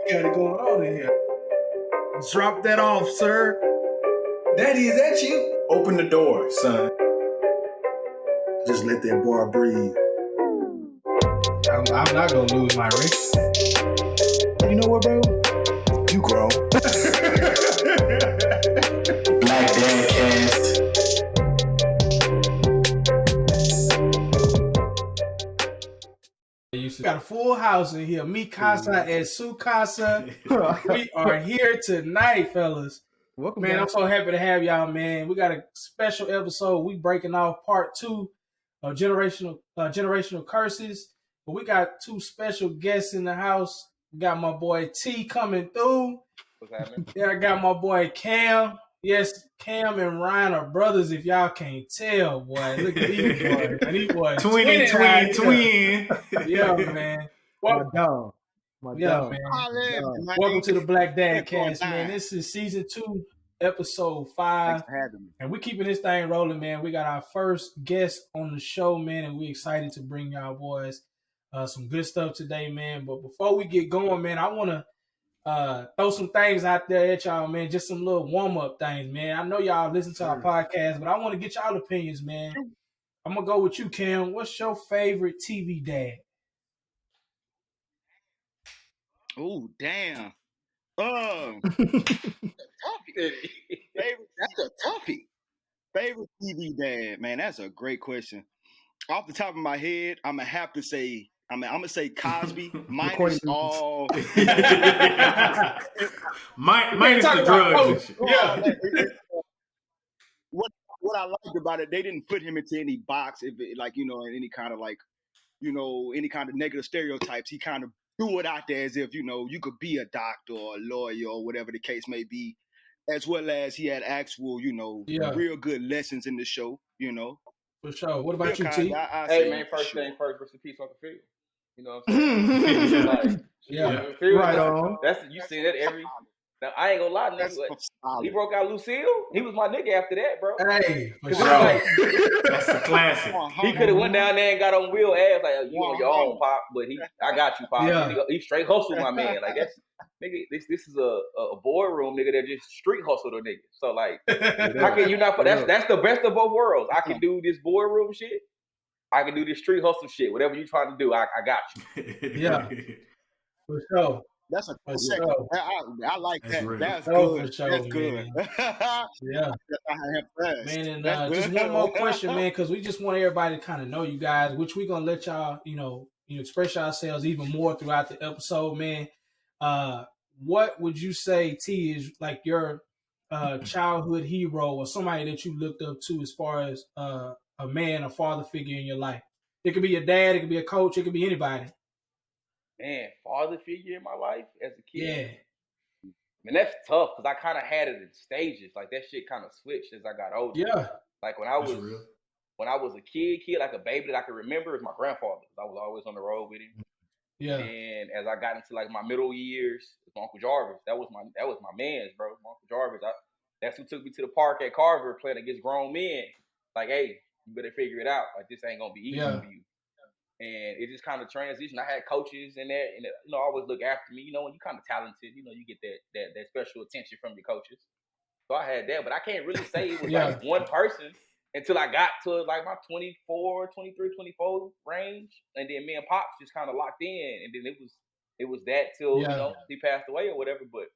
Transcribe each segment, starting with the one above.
got it going on in here. Drop that off, sir. Daddy, is that you? Open the door, son. Just let that bar breathe. I'm not gonna lose my race. You know what, bro? You grown. Black Dad Cast. We got a full house in here. Me, Cussin, and Sue Cussin. We are here tonight, fellas. Welcome, man. guys. I'm so happy to have y'all, man. We got a special episode. We breaking off part 2 of generational curses. But we got 2 special guests in the house. We got my boy T coming through. What's happening? Yeah, I got my boy Cam. Yes, Cam and Ryan are brothers. If y'all can't tell, boy, look at these boys. Man, these boys twin. Yeah, man. My dog. Man. Welcome to the Black Dad Cast, man. This is season 2, episode 5. Thanks for having me. And we're keeping this thing rolling, man. We got our first guest on the show, man, and we're excited to bring y'all boys some good stuff today, man. But before we get going, man, I want to throw some things out there at y'all, man. Just some little warm-up things, man. I know y'all listen to our podcast, but I want to get y'all opinions, man. I'm going to go with you, Cam. What's your favorite TV dad? Oh, damn. That's a toughie. Favorite TV dad, man. That's a great question. Off the top of my head, I'm gonna have to say, I'm gonna say Cosby minus all. minus the drugs. Yeah. What I liked about it, they didn't put him into any box, any kind of any kind of negative stereotypes. He kind of threw it out there as if, you could be a doctor or a lawyer or whatever the case may be, as well as he had actual, real good lessons in the show, For sure. What about you, T? Hey, man, first thing first, rest in peace, Uncle Phil. You know what I'm saying? Right on. You see that every... Now, I ain't gonna lie, nigga. He broke out Lucille. He was my nigga after that, bro. Hey, for sure. That's a classic. He could have went down there and got on Will ass like, you on your own, Pop. But I got you, Pop. Yeah. He straight hustled my man. Like, that's... Nigga, this is a boardroom nigga that just street hustled a nigga. So like, how can you not? That's the best of both worlds. I can do this boardroom shit. I can do this street hustle shit. Whatever you trying to do, I got you. Yeah, for sure. That's a good second. I like that. Real. That's Oh, good. for sure, That's good. Yeah. Man, and just one more question, man, because we just want everybody to kind of know you guys, which we're gonna let y'all, express yourselves even more throughout the episode, man. What would you say, T, is like your childhood hero or somebody that you looked up to as far as a man, a father figure in your life? It could be your dad, it could be a coach, it could be anybody. Man, father figure in my life as a kid. Yeah. Man, that's tough because I kind of had it in stages. Like that shit kind of switched as I got older. Yeah. Like when I was a kid, like a baby that I could remember is my grandfather. I was always on the road with him. Yeah. And as I got into like my middle years, my Uncle Jarvis, that was my man's, bro. My Uncle Jarvis. That's who took me to the park at Carver playing against grown men. Like, hey, you better figure it out. Like this ain't gonna be easy for you. And it just kind of transitioned. I had coaches in there, and always look after me. When you're kind of talented, you get that special attention from your coaches. So I had that, but I can't really say it was like one person until I got to like my 23, 24 range, and then me and Pops just kind of locked in, and then it was that till he passed away or whatever. But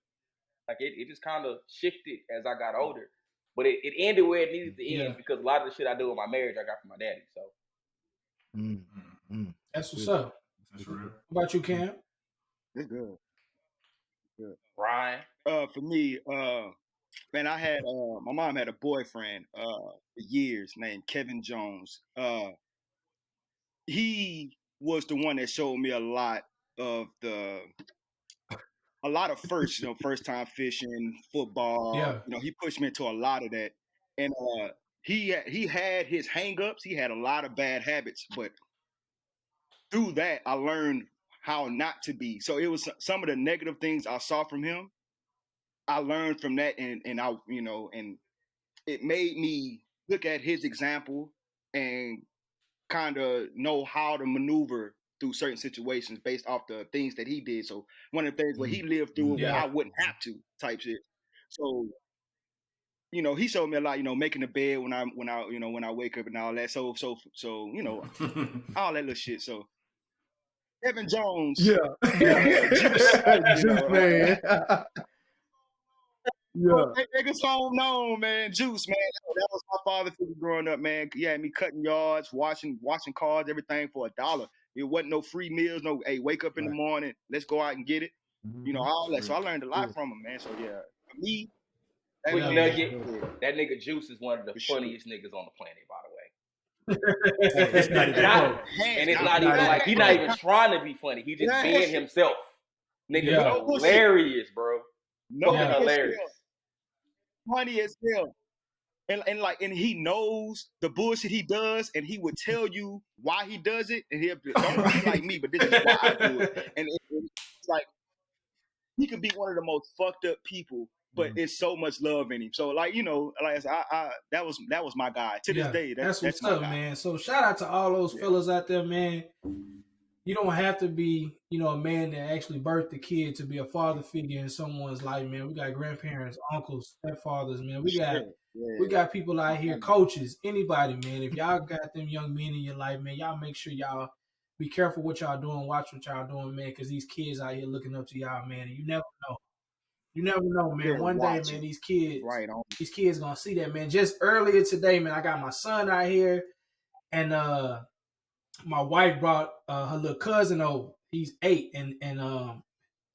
like it just kind of shifted as I got older. But it ended where it needed to end because a lot of the shit I do with my marriage I got from my daddy. So. That's what's up. That's real. What about you, Cam? It's good. Ryan. For me, man, I had my mom had a boyfriend for years named Kevin Jones. He was the one that showed me a lot of first, first time fishing, football. Yeah. He pushed me into a lot of that, and he had his hang-ups. He had a lot of bad habits, but through that, I learned how not to be. So it was some of the negative things I saw from him. I learned from that, and it made me look at his example and kind of know how to maneuver through certain situations based off the things that he did. So one of the things where he lived through it, where I wouldn't have to type shit. So, you know, he showed me a lot, you know, making the bed when I wake up and all that. So, you know, all that little shit. So Evan Jones, Juice, Juice man. Niggas home known, man. Juice, man. That was my father figure growing up, man. He had me cutting yards, washing cars, everything for $1. It wasn't no free meals, no, hey, wake up in the morning, let's go out and get it. You know, all that. So I learned a lot from him, man. So yeah, for me, that nigga Juice is one of the funniest niggas on the planet, by the way. It's not even like he's not even trying to be funny. He just being himself. Nigga, hilarious, bro. Hilarious. Funny as hell. And he knows the bullshit he does, and he would tell you why he does it, and he'll be, don't be like me, but this is why I do it. And it's like he could be one of the most fucked up people, but it's so much love in him. So like, you know, like that was my guy. To this day, that's what's up, man. So shout out to all those fellas out there, man. You don't have to be, you know, a man that actually birthed the kid to be a father figure in someone's life, man. We got grandparents, uncles, stepfathers, man. We got people out here, coaches, anybody, man. If y'all got them young men in your life, man, y'all make sure y'all be careful what y'all doing, watch what y'all doing, man, because these kids out here looking up to y'all, man, and you never know. You never know, man. One day, man, these kids gonna see that, man. Just earlier today, man, I got my son out here, and my wife brought her little cousin over. He's 8, and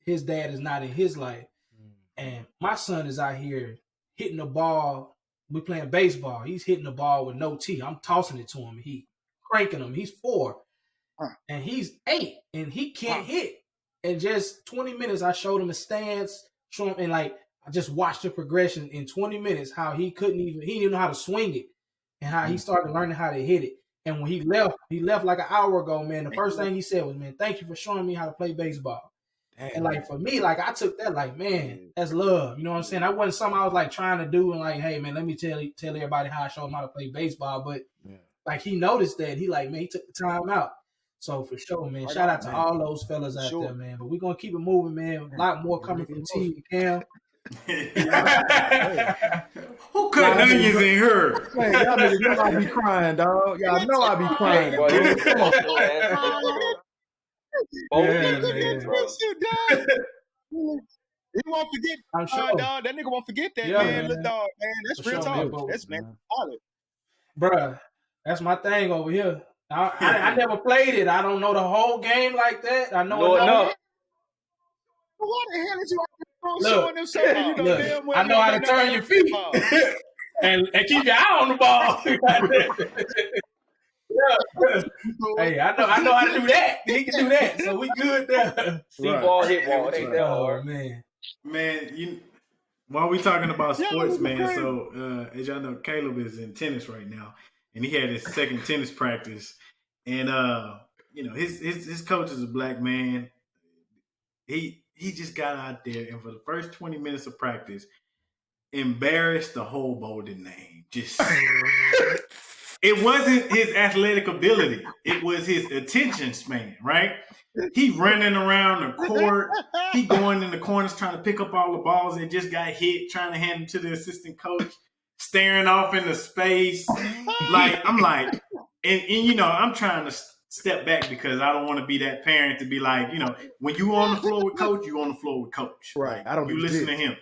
his dad is not in his life. And my son is out here hitting the ball. We playing baseball. He's hitting the ball with no tee. I'm tossing it to him. He cranking him. He's 4, and he's 8, and he can't hit. In just 20 minutes, I showed him a stance, show him, and like I just watched the progression in 20 minutes. How he didn't even know how to swing it, and how he started learning how to hit it. And when he left like an hour ago, man, the first thing he said was, man, thank you for showing me how to play baseball. And like for me, like I took that like, man, that's love. You know what I'm saying? That wasn't something I was like trying to do and like, hey man, let me tell everybody how I show him how to play baseball. But like he noticed that. He like, man, he took the time out. So for sure, man, shout out to all those fellas out there, man. But we're gonna keep it moving, man. A lot more coming from T and Cam. Who cut onions in her? Man, y'all niggas know I be crying, dog. Y'all know I be crying. He won't forget. I'm sure. Dog, that nigga won't forget that, man. Look, dog, man. That's real talk. That's man. Bruh, that's my thing over here. I never played it. I don't know the whole game like that. I know enough. What the hell is you showing them something? You know, damn well I know how to turn your feet and keep your eye on the ball. Hey, I know how to do that. He can do that, so we good there. See ball, hit ball. It ain't that hard, man. Man, while we talking about sports, man. So as y'all know, Caleb is in tennis right now, and he had his second tennis practice, and you know his coach is a black man. He just got out there, and for the first 20 minutes of practice, embarrassed the whole Bolden name. Just it wasn't his athletic ability; it was his attention span. Right? He running around the court. He going in the corners trying to pick up all the balls that just got hit, trying to hand them to the assistant coach, staring off into space. Like I'm like, and you know, I'm trying to step back because I don't want to be that parent to be like, you know, when you on the floor with coach, you on the floor with coach. Right. Like, I don't. You listen to him.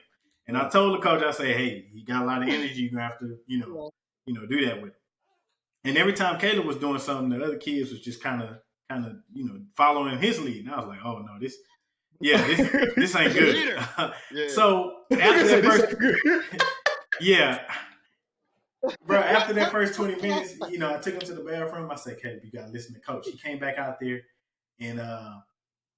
And I told the coach, I say, hey, he got a lot of energy. You're gonna have to, you know, do that with him. And every time Caleb was doing something, the other kids was just kind of, you know, following his lead. And I was like, oh no, this ain't good. So after that first, bro, after that first 20 minutes, you know, I took him to the bathroom. I said, Caleb, you gotta listen to coach. He came back out there and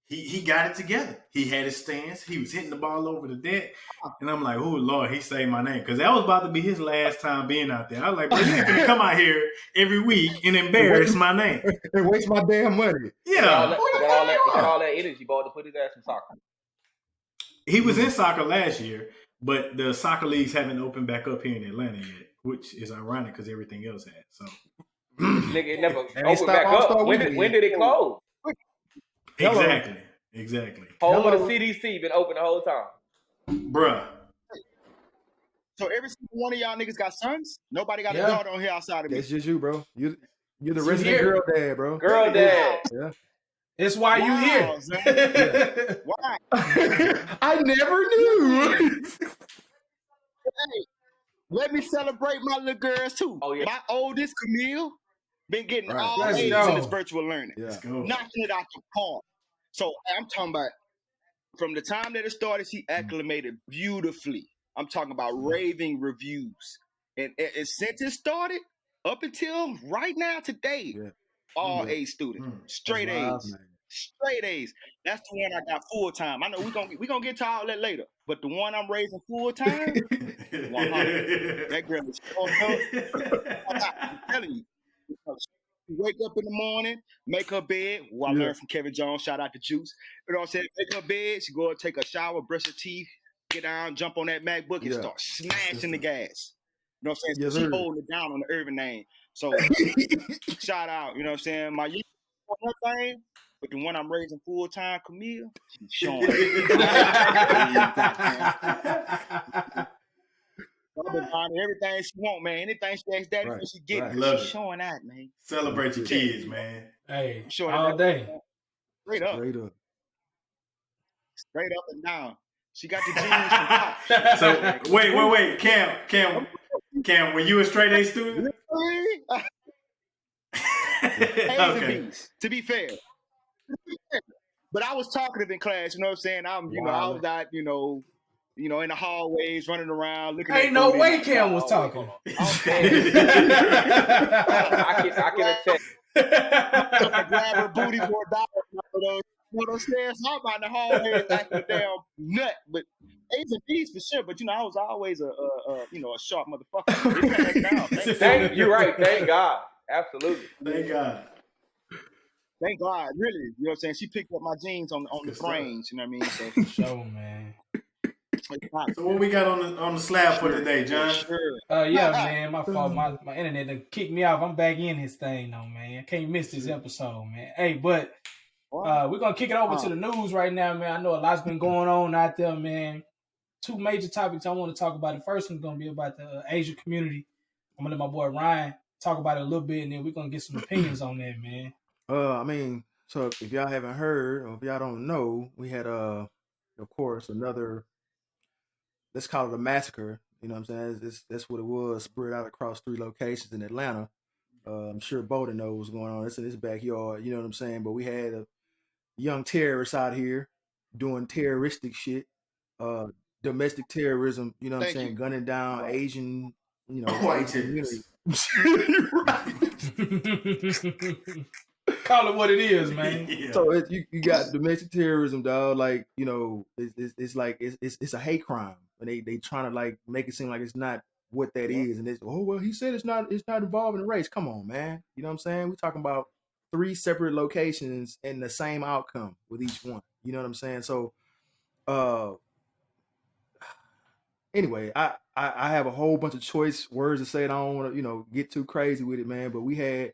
he got it together. He had his stance. He was hitting the ball over the net. And I'm like, oh, Lord, he saved my name. Because that was about to be his last time being out there. I was like, bro, you ain't gonna come out here every week and embarrass my name. And waste my damn money. Yeah. Got all that energy, ball, to put his ass in soccer. He was in soccer last year, but the soccer leagues haven't opened back up here in Atlanta yet, which is ironic because everything else has. So, nigga, it never opened back up. When did it close? Exactly. Home of the CDC been open the whole time. Bruh. So every single one of y'all niggas got sons? Nobody got a daughter on here outside of me. That's just you, bro. You're the resident girl dad, bro. Girl dad. Yeah. It's why you here. Yeah. Why? I never knew. Hey, let me celebrate my little girls too. Oh, yeah. My oldest, Camille, been getting all Let's A's go. in this virtual learning. Yeah. Knocking it out the park. So I'm talking about from the time that it started, she acclimated beautifully. I'm talking about raving reviews. And since it started, up until right now, today, all A students. Straight A's. Straight A's. That's the one I got full time. I know we're gonna get to all that later. But the one I'm raising full time, 100. That girl is so I'm telling you. She wake up in the morning, make her bed. I learned from Kevin Jones. Shout out to Juice. You know what I'm saying? Make her bed. She go and take a shower, brush her teeth, get down, jump on that MacBook, and start smashing the gas. You know what I'm saying? So she holding it down on the Irving name. So shout out. You know what I'm saying? My youth on her thing, but the one I'm raising full time, Camille, she's showing. Everything she want, man. Anything she asks daddy for, she get it. She's showing out, man. Celebrate your kids, man. Hey, all day. Straight up. Straight up and down. She got the genes from Pop. So wait. Cam, were you a straight A student? A's and B's, to be fair. But I was talkative in class, you know what I'm saying? I was out, in the hallways, running around, looking Ain't at no way Cam was talking. I can attest. I grab her booty for $1. You know what I'm saying? So I'm out in the hallway like a damn nut. But A's and B's for sure. But I was always a sharp motherfucker. You're right. Thank God. Absolutely. Thank God. Thank God, really. You know what I'm saying? She picked up my jeans on the frames, you know what I mean? So for sure, man. So what we got on the slab for today, John? Yeah, man, my fault. My internet done kicked me off. I'm back in his thing though, man. I can't miss this episode, man. Hey, but we're gonna kick it over to the news right now, man. I know a lot's been going on out there, man. Two major topics I want to talk about. The first one's gonna be about the Asian community. I'm gonna let my boy Ryan talk about it a little bit, and then we're gonna get some opinions on that, man. So if y'all haven't heard or if y'all don't know, we had of course another, let's call it a massacre. You know what I'm saying? That's what it was, spread out across 3 locations in Atlanta. I'm sure Bolden knows what's going on. It's in his backyard, you know what I'm saying? But we had a young terrorist out here doing terroristic shit, domestic terrorism, you know what I'm saying? Gunning down Asian, white community. Call it what it is, man. Yeah. So you got domestic terrorism, dog. Like, it's like it's a hate crime, and they trying to like make it seem like it's not what that is, and it's he said it's not involving race. Come on, man. You know what I'm saying? We're talking about 3 separate locations and the same outcome with each one. You know what I'm saying? So, anyway, I have a whole bunch of choice words to say. I don't want to get too crazy with it, man. But we had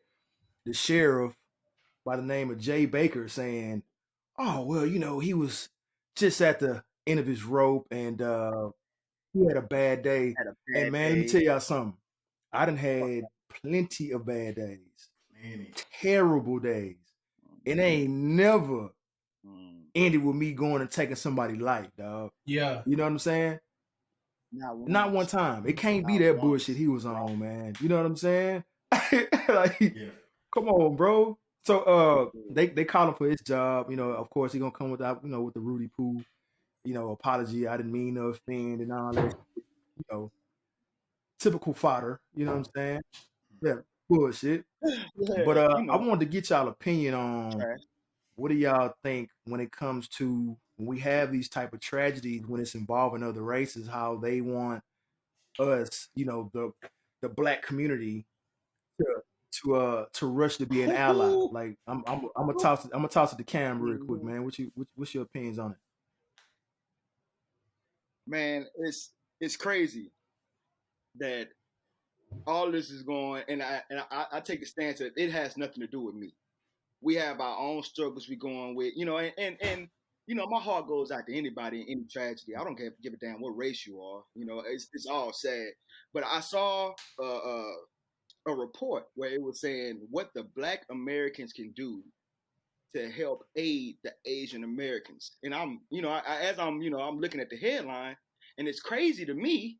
the sheriff by the name of Jay Baker saying, "Oh well, he was just at the end of his rope and he had a bad day." And man, let me tell y'all something. I done had plenty of bad days, terrible days. It ain't never ended with me going and taking somebody's life, dog. Yeah, you know what I'm saying? Not one time. It can't be that bullshit he was on, man. You know what I'm saying? Come on, bro. So they call him for his job. Of course, he gonna come with with the Rudy Poo, apology. I didn't mean to offend and all that. Typical fodder. You know what I'm saying? Yeah, bullshit. But I wanted to get y'all opinion on what do y'all think when it comes to when we have these type of tragedies when it's involving other races, how they want us, the black community to rush to be an ally. Like I'm gonna toss it to Cam real quick, man. What's your opinions on it? Man, it's crazy that all this is going, and I take the stance that it has nothing to do with me. we have our own struggles we going with, and my heart goes out to anybody in any tragedy. I don't give a damn what race you are. It's all sad. But I saw a report where it was saying what the Black Americans can do to help aid the Asian Americans. And I'm looking at the headline, and it's crazy to me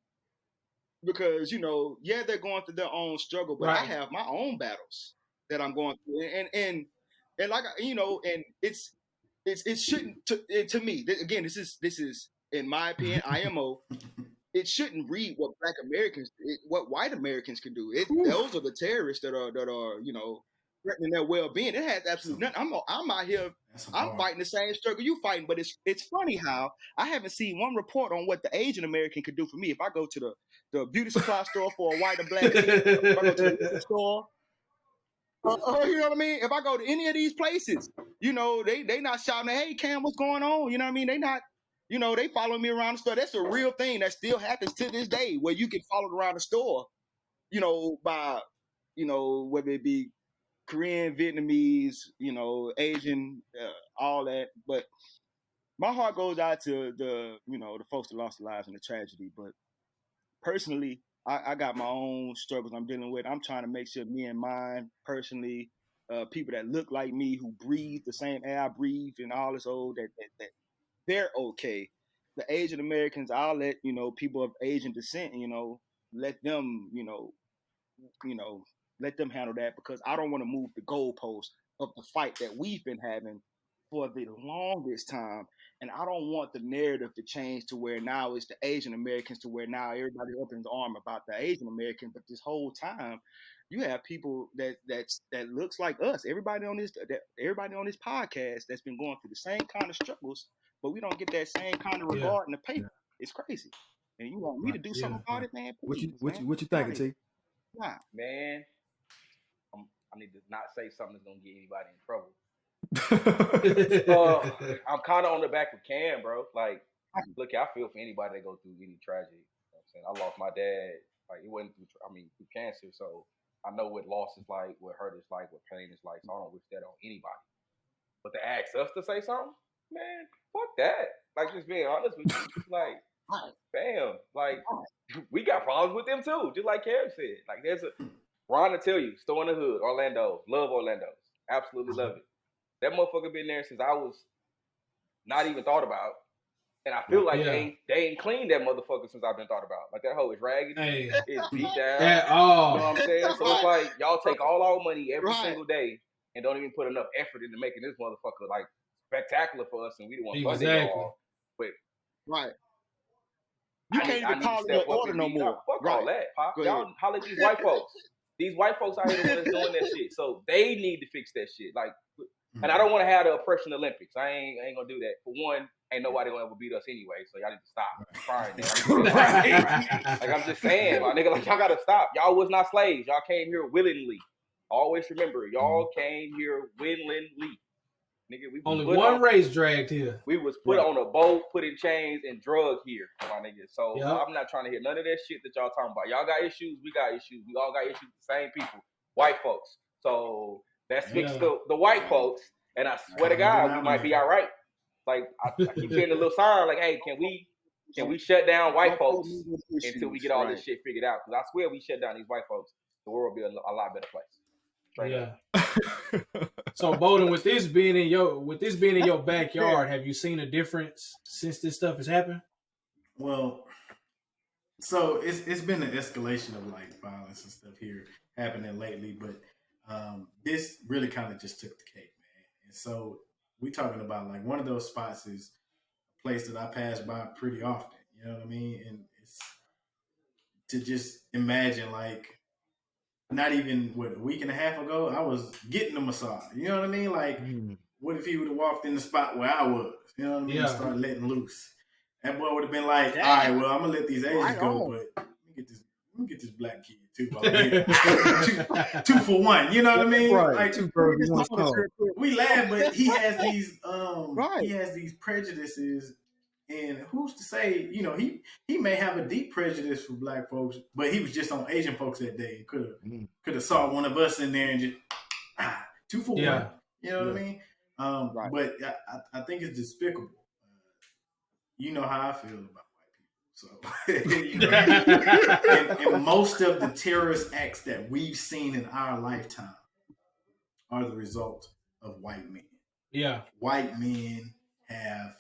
because they're going through their own struggle, but I have my own battles that I'm going through, and like and it shouldn't to me again. This is in my opinion, IMO. It shouldn't read what Black Americans, what white Americans can do. Those are the terrorists that are threatening their well-being. It has absolutely nothing. I'm out here. I'm fighting the same struggle you fighting, but it's funny how I haven't seen one report on what the Asian American could do for me. If I go to the beauty supply store for a white or black teen, if I go to the liquor store, you know what I mean? If I go to any of these places, they not shouting, "Hey, Cam, what's going on?" You know what I mean? They not. They follow me around the store. That's a real thing that still happens to this day, where you get followed around the store, by, whether it be Korean, Vietnamese, Asian, all that. But my heart goes out to the folks that lost their lives in the tragedy. But personally, I got my own struggles I'm dealing with. I'm trying to make sure me and mine personally, people that look like me, who breathe the same air I breathe, and all this that they're okay. The Asian Americans, I'll let people of Asian descent, let them, let them handle that, because I don't want to move the goalposts of the fight that we've been having for the longest time, and I don't want the narrative to change to where now it's the Asian Americans, to where now everybody opens arm about the Asian American, but this whole time you have people that looks like us. Everybody on this podcast that's been going through the same kind of struggles, but we don't get that same kind of regard in the paper. It's crazy. And you want me to do something about it, man? Please, what you thinking, T? Nah. Man, I need to not say something that's gonna get anybody in trouble. I'm kind of on the back with Cam, bro. Like, look, I feel for anybody that go through any tragedy. You know what I'm saying? I lost my dad. Like, it wasn't through cancer, so I know what loss is like, what hurt is like, what pain is like. So I don't wish that on anybody. But to ask us to say something, man, fuck that. Like, just being honest with you, like, bam, like, we got problems with them too. Just like Cam said, like, there's Ron to tell you, store in the hood, Orlando, love Orlando, absolutely love it. That motherfucker been there since I was not even thought about. And I feel like they ain't cleaned that motherfucker since I've been thought about. Like, that hoe is raggedy, it's beat down. You know what I'm saying? So it's like, y'all take all our money every single day and don't even put enough effort into making this motherfucker like spectacular for us, and we don't want to fund it all. But you can't even call it an order no more. Fuck all that, Pop. Y'all holler at these white folks. These white folks out here that's doing that shit. So they need to fix that shit. Like, and I don't want to have the oppression Olympics. I ain't gonna do that. For one, ain't nobody gonna ever beat us anyway. So y'all need to stop trying that. Like, I'm just saying, my nigga, like, y'all gotta stop. Y'all was not slaves. Y'all came here willingly. Always remember, y'all came here willingly. Nigga, we only one race dragged here. We was put on a boat, put in chains, and drugged here, my nigga. So I'm not trying to hear none of that shit that y'all talking about. Y'all got issues, we got issues. We all got issues with the same people, white folks. So let's fix the white folks, and I swear to God, we might be all right. Like, I keep hearing a little sign, like, hey, can we shut down white folks until we get all this shit figured out? Because I swear, we shut down these white folks, the world will be a lot better place. So, Bowden, with this being in your backyard, have you seen a difference since this stuff has happened? Well, so it's been an escalation of like violence and stuff here happening lately, but this really kind of just took the cake, man. And so we talking about like one of those spots is a place that I pass by pretty often. You know what I mean? And it's to just imagine like. Not even a week and a half ago, I was getting a massage. You know what I mean? Like, what if he would have walked in the spot where I was? You know what I mean? And started letting loose. That boy would have been like, all right, well, I'm gonna let these Asians go, but let me get this black kid too. Two for one. You know what I mean? Like, we laugh, but he has these he has these prejudices. And who's to say, he may have a deep prejudice for black folks, but he was just on Asian folks that day. Could have saw one of us in there and just 2 for 1. You know what I mean? But I think it's despicable. You know how I feel about white people. So, you know, and most of the terrorist acts that we've seen in our lifetime are the result of white men. Yeah. White men have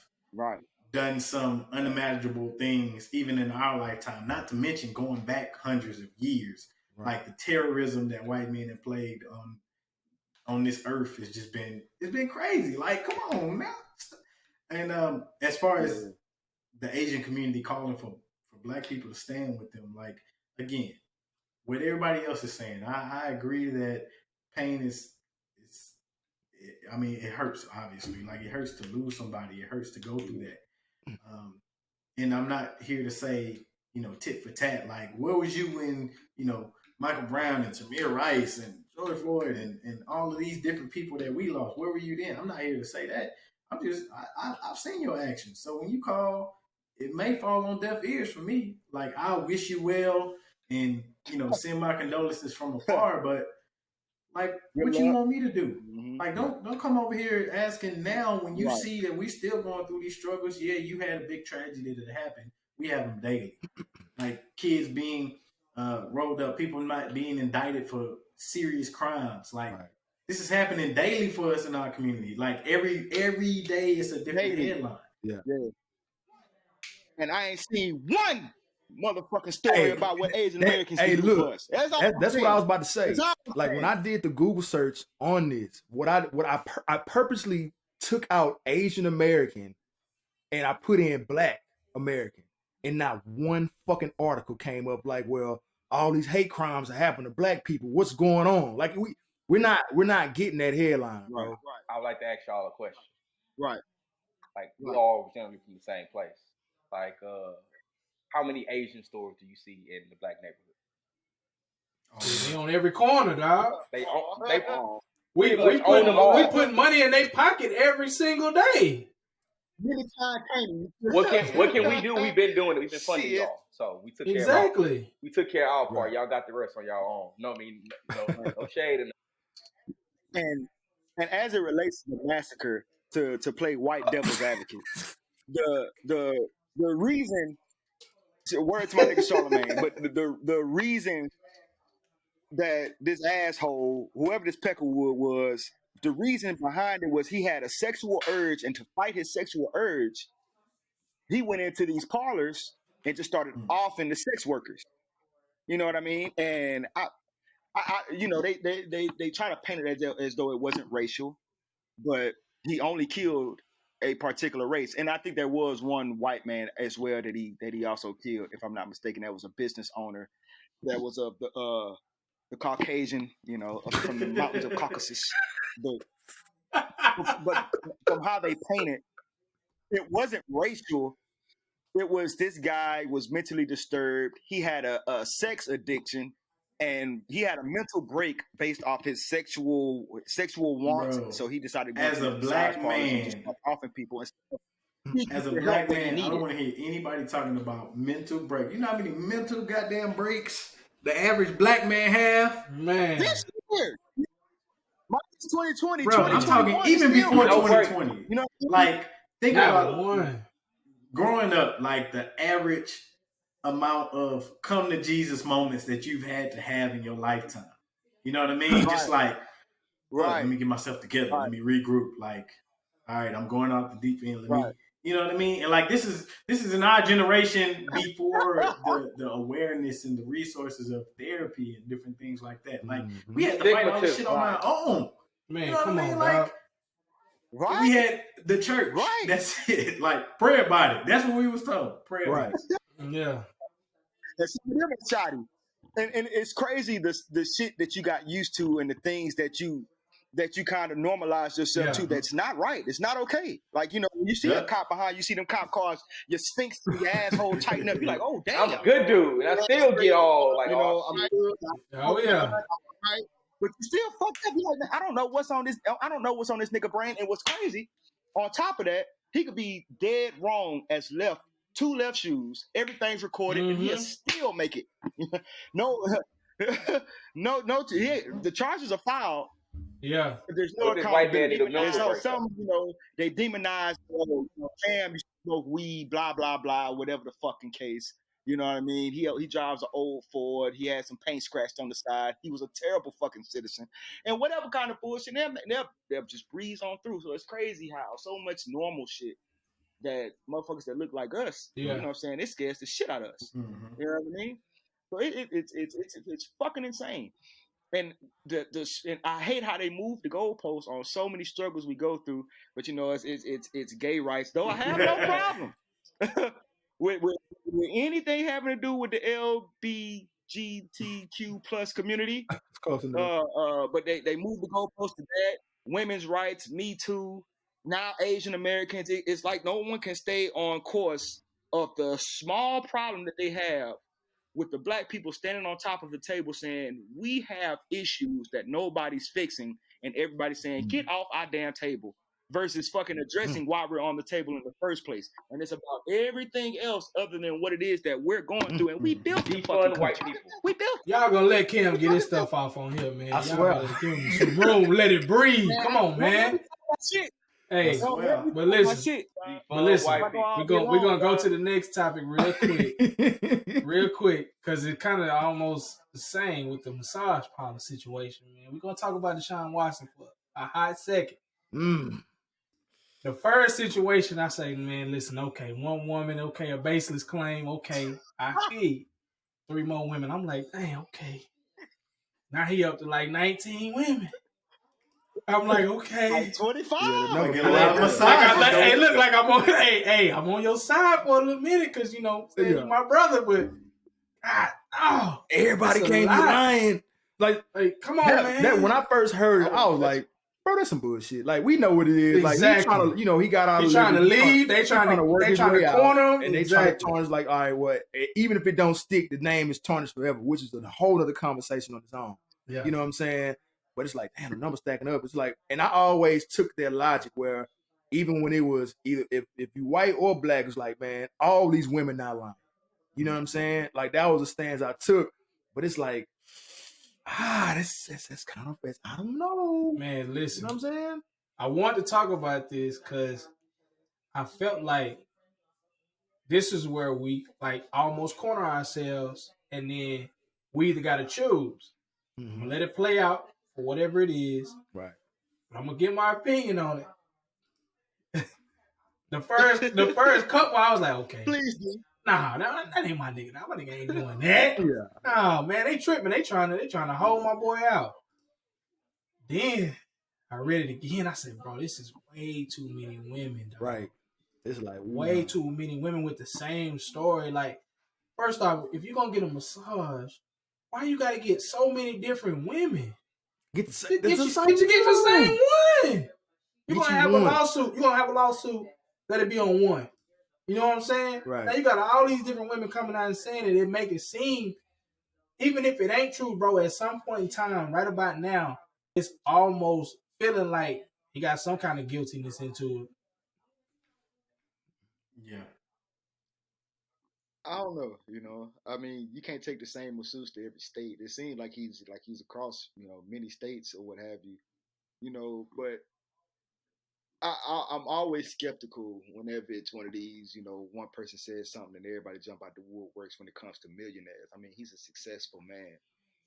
done some unimaginable things even in our lifetime, not to mention going back hundreds of years. Like the terrorism that white men have plagued on this earth has just been, it's been crazy. Like, come on now. And as far as the Asian community calling for black people to stand with them, like, again, what everybody else is saying, I agree that pain I mean, it hurts, obviously. Like, it hurts to lose somebody. It hurts to go through that. And I'm not here to say, you know, tit for tat. Like, where was you when, you know, Michael Brown and Tamir Rice and George Floyd and all of these different people that we lost? Where were you then? I'm not here to say that. I'm just, I've seen your actions. So when you call, it may fall on deaf ears for me. Like, I wish you well and, you know, send my condolences from afar, but like, what you want me to do? Like, don't come over here asking now when you see that we still going through these struggles. Yeah, you had a big tragedy that happened. We have them daily. Like, kids being rolled up, people not being indicted for serious crimes. Like, this is happening daily for us in our community. Like, every day it's a different headline. Yeah. And I ain't seen one motherfucking story about what Asian Americans do for us. That's what I was about to say. Like, when I did the Google search on this, I purposely took out Asian American and I put in Black American, and not one fucking article came up like, well, all these hate crimes are happening to Black people. What's going on? Like, we're not getting that headline, bro. Right. I would like to ask y'all a question. Right. Like, we all generally from the same place. Like, how many Asian stores do you see in the Black neighborhood? They on every corner, dog. We put money in their pocket every single day. What can we do? We've been doing it. We've been funding y'all. So we took care of our part. Y'all got the rest on y'all own. No, I mean, no shade. And as it relates to the massacre, to play white devil's advocate, the reason, word to my nigga Charlemagne, but the reason that this asshole, whoever this Peckerwood was, the reason behind it was he had a sexual urge, and to fight his sexual urge, he went into these parlors and just started offing the sex workers. You know what I mean? And I you know, they try to paint it as though it wasn't racial, but he only killed a particular race. And I think there was one white man as well that he also killed, if I'm not mistaken. That was a business owner that was of the Caucasian, you know, from the mountains of Caucasus. But from how they paint it wasn't racial. It was, this guy was mentally disturbed. He had a sex addiction, and he had a mental break based off his sexual wants. Bro, so he decided to as a Black man, just offing people. As a Black man, I don't want to hear anybody talking about mental break. You know how many mental goddamn breaks the average Black man have? Man, this year, 2020, bro, I'm talking even before 2020. You know, like, think about growing up, like the average amount of come to Jesus moments that you've had to have in your lifetime. You know what I mean? Just like, let me get myself together. Let me regroup. Like, all right, I'm going off the deep end. Let me, you know what I mean? And like, this is in our generation before the awareness and the resources of therapy and different things like that. Like, we had to fight all this shit on our own. Man, you know come what I mean? on, like, we had the church. That's it. Like, pray about it. That's what we was told. Pray about it. Yeah. That's shoddy. And it's crazy the shit that you got used to and the things that you kind of normalize yourself to. That's not right. It's not okay. Like, you know, when you see a cop behind you, see them cop cars, your sphinx to your asshole tighten up. You're like, oh damn, I'm a good dude, and I still get all like, you know, I'm right. But you still fucked up. You're like, man, I don't know what's on this nigga brain. And what's crazy, on top of that, he could be dead wrong as two left shoes. Everything's recorded, and he'll still make it. The charges are filed, Yeah. There's no this white man accountability. need a mental And so break. some, they demonize, Cam, you smoke weed, blah, blah, blah, whatever the fucking case. You know what I mean? He drives an old Ford. He had some paint scratched on the side. He was a terrible fucking citizen. And whatever kind of bullshit, they'll just breeze on through. So it's crazy how so much normal shit that motherfuckers that look like us, you know what I'm saying, it scares the shit out of us. Mm-hmm. You know what I mean? So it's fucking insane. And and I hate how they move the goalposts on so many struggles we go through. But it's gay rights, though I have no problem with anything having to do with the LGBTQ plus community. It's close enough. But they move the goalposts to that. Women's rights, Me Too. Now Asian Americans, it's like no one can stay on course of the small problem that they have with the black people standing on top of the table saying, we have issues that nobody's fixing, and everybody's saying, get off our damn table, versus fucking addressing why we're on the table in the first place. And it's about everything else other than what it is that we're going through. And we built the fucking white country. people. We built it. Y'all gonna let Kim get his stuff off on here, man. I Y'all swear. gotta give him some room, let it breathe. Come on, man. Hey, but listen, we're gonna go to the next topic real quick, because it kind of almost the same with the massage parlor situation, man. We're gonna talk about Deshaun Watson for a hot second. The first situation, I say, man, listen, okay, one woman, okay, a baseless claim, okay, I feed 3 more women. I'm like, damn, okay. Now he up to like 19 women. I'm like, okay. Like 25. Hey, look, like I'm on. I'm on your side for a little minute because you're my brother. But God, everybody can't be lying. Like, come on, man. That when I first heard it, I was like, bro, that's some bullshit. Like, we know what it is. Exactly. Like, he's trying to, he got out. He's trying to leave. They trying to work. They trying to corner him, and they trying to tarnish. Like, all right, what? Even if it don't stick, the name is tarnished forever, which is a whole other conversation on its own. Yeah. You know what I'm saying? But it's like, damn, the numbers stacking up. It's like, and I always took their logic where even when it was either if you white or black, it's like, man, all these women not lying. You know what I'm saying? Like, that was the stance I took. But it's like, that's kind of best. I don't know. Man, listen. You know what I'm saying? I want to talk about this because I felt like this is where we like almost corner ourselves, and then we either got to choose. I'm gonna let it play out for whatever it is. Right. I'm gonna get my opinion on it. the first couple, I was like, okay. Please do. Nah, that ain't my nigga. My nigga ain't doing that. Yeah. Nah, man, they tripping. They trying to hold my boy out. Then I read it again. I said, bro, this is way too many women, dog. Right. It's like way too many women with the same story. Like, first off, if you're gonna get a massage, why you gotta get so many different women? Get the same one. You're gonna have a lawsuit. You're gonna have a lawsuit. Let it be on one. You know what I'm saying? Right. Now you got all these different women coming out and saying it. It make it seem, even if it ain't true, bro, at some point in time, right about now, it's almost feeling like he got some kind of guiltiness into it. Yeah. I don't know, I mean, you can't take the same masseuse to every state. It seems like he's across, many states or what have you, but I'm always skeptical whenever it's one of these, one person says something and everybody jump out the woodworks when it comes to millionaires. I mean, he's a successful man.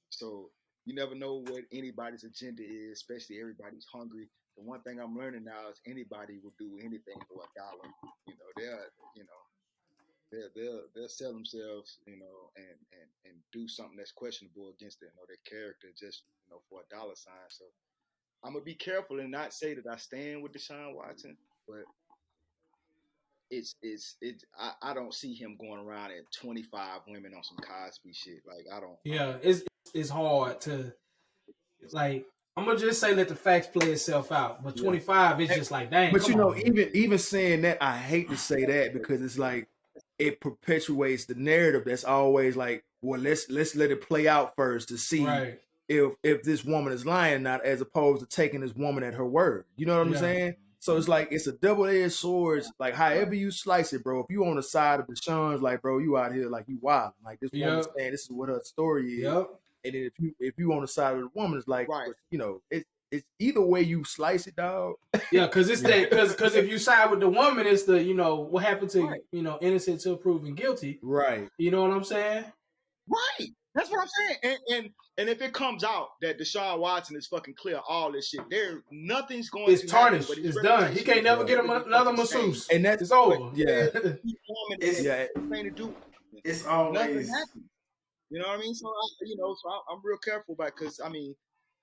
So you never know what anybody's agenda is, especially everybody's hungry. The one thing I'm learning now is anybody will do anything for $1. They'll sell themselves, and do something that's questionable against their character just, for $1 sign. So I'm gonna be careful and not say that I stand with Deshaun Watson, but I don't see him going around at 25 women on some Cosby shit. Like, I don't. Yeah, it's hard to, like, I'm gonna just say let the facts play itself out. But 25, it's just like, dang. But even saying that, I hate to say that because it's like it perpetuates the narrative that's always like, well, let's let it play out first to see if this woman is lying or not, as opposed to taking this woman at her word. You know what I'm saying? So it's like it's a double-edged sword. Like, however you slice it, bro. If you on the side of Deshaun's, like, bro, you out here like you wild. Like, this woman saying this is what her story is. And then if you on the side of the woman, it's like, it's it's either way you slice it, dog. Yeah, because it's that because if you side with the woman, it's the what happened to innocent till proven guilty. Right. You know what I'm saying? Right. That's what I'm saying. And if it comes out that Deshaun Watson is fucking clear all this shit, nothing's going it's to tarnished. Happen, it's done. He can't never get another masseuse. And that's over. Yeah. It's always nothing happens. You know what I mean? So I'm real careful about because I mean,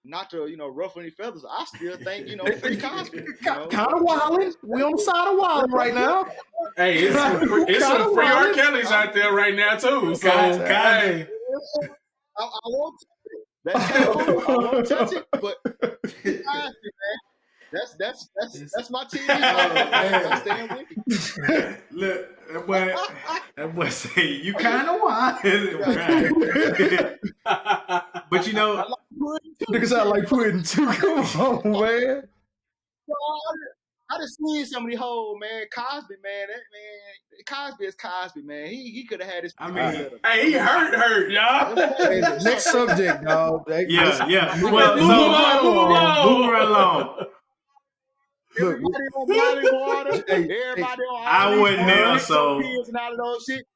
not to ruffle any feathers. I still think free Cosby. Kind of wilding. We on the side of wilding right now. Hey, it's some free R. Kellys out there right now too. So hey, I won't touch it. I won't touch it, but Cosby, man. That's my TV. I'm staying with you. Look, that boy say you kind of wild, but niggas sound like pudding too. Come on, man. I just seen some of these hoes, man. Cosby, man. That man, Cosby is Cosby, man. He could have had his. Hey, he hurt, y'all. Next subject, dog. Yeah. Well, move right along. Everybody on boiling water. Everybody on. I wasn't there, so. And all of those shit.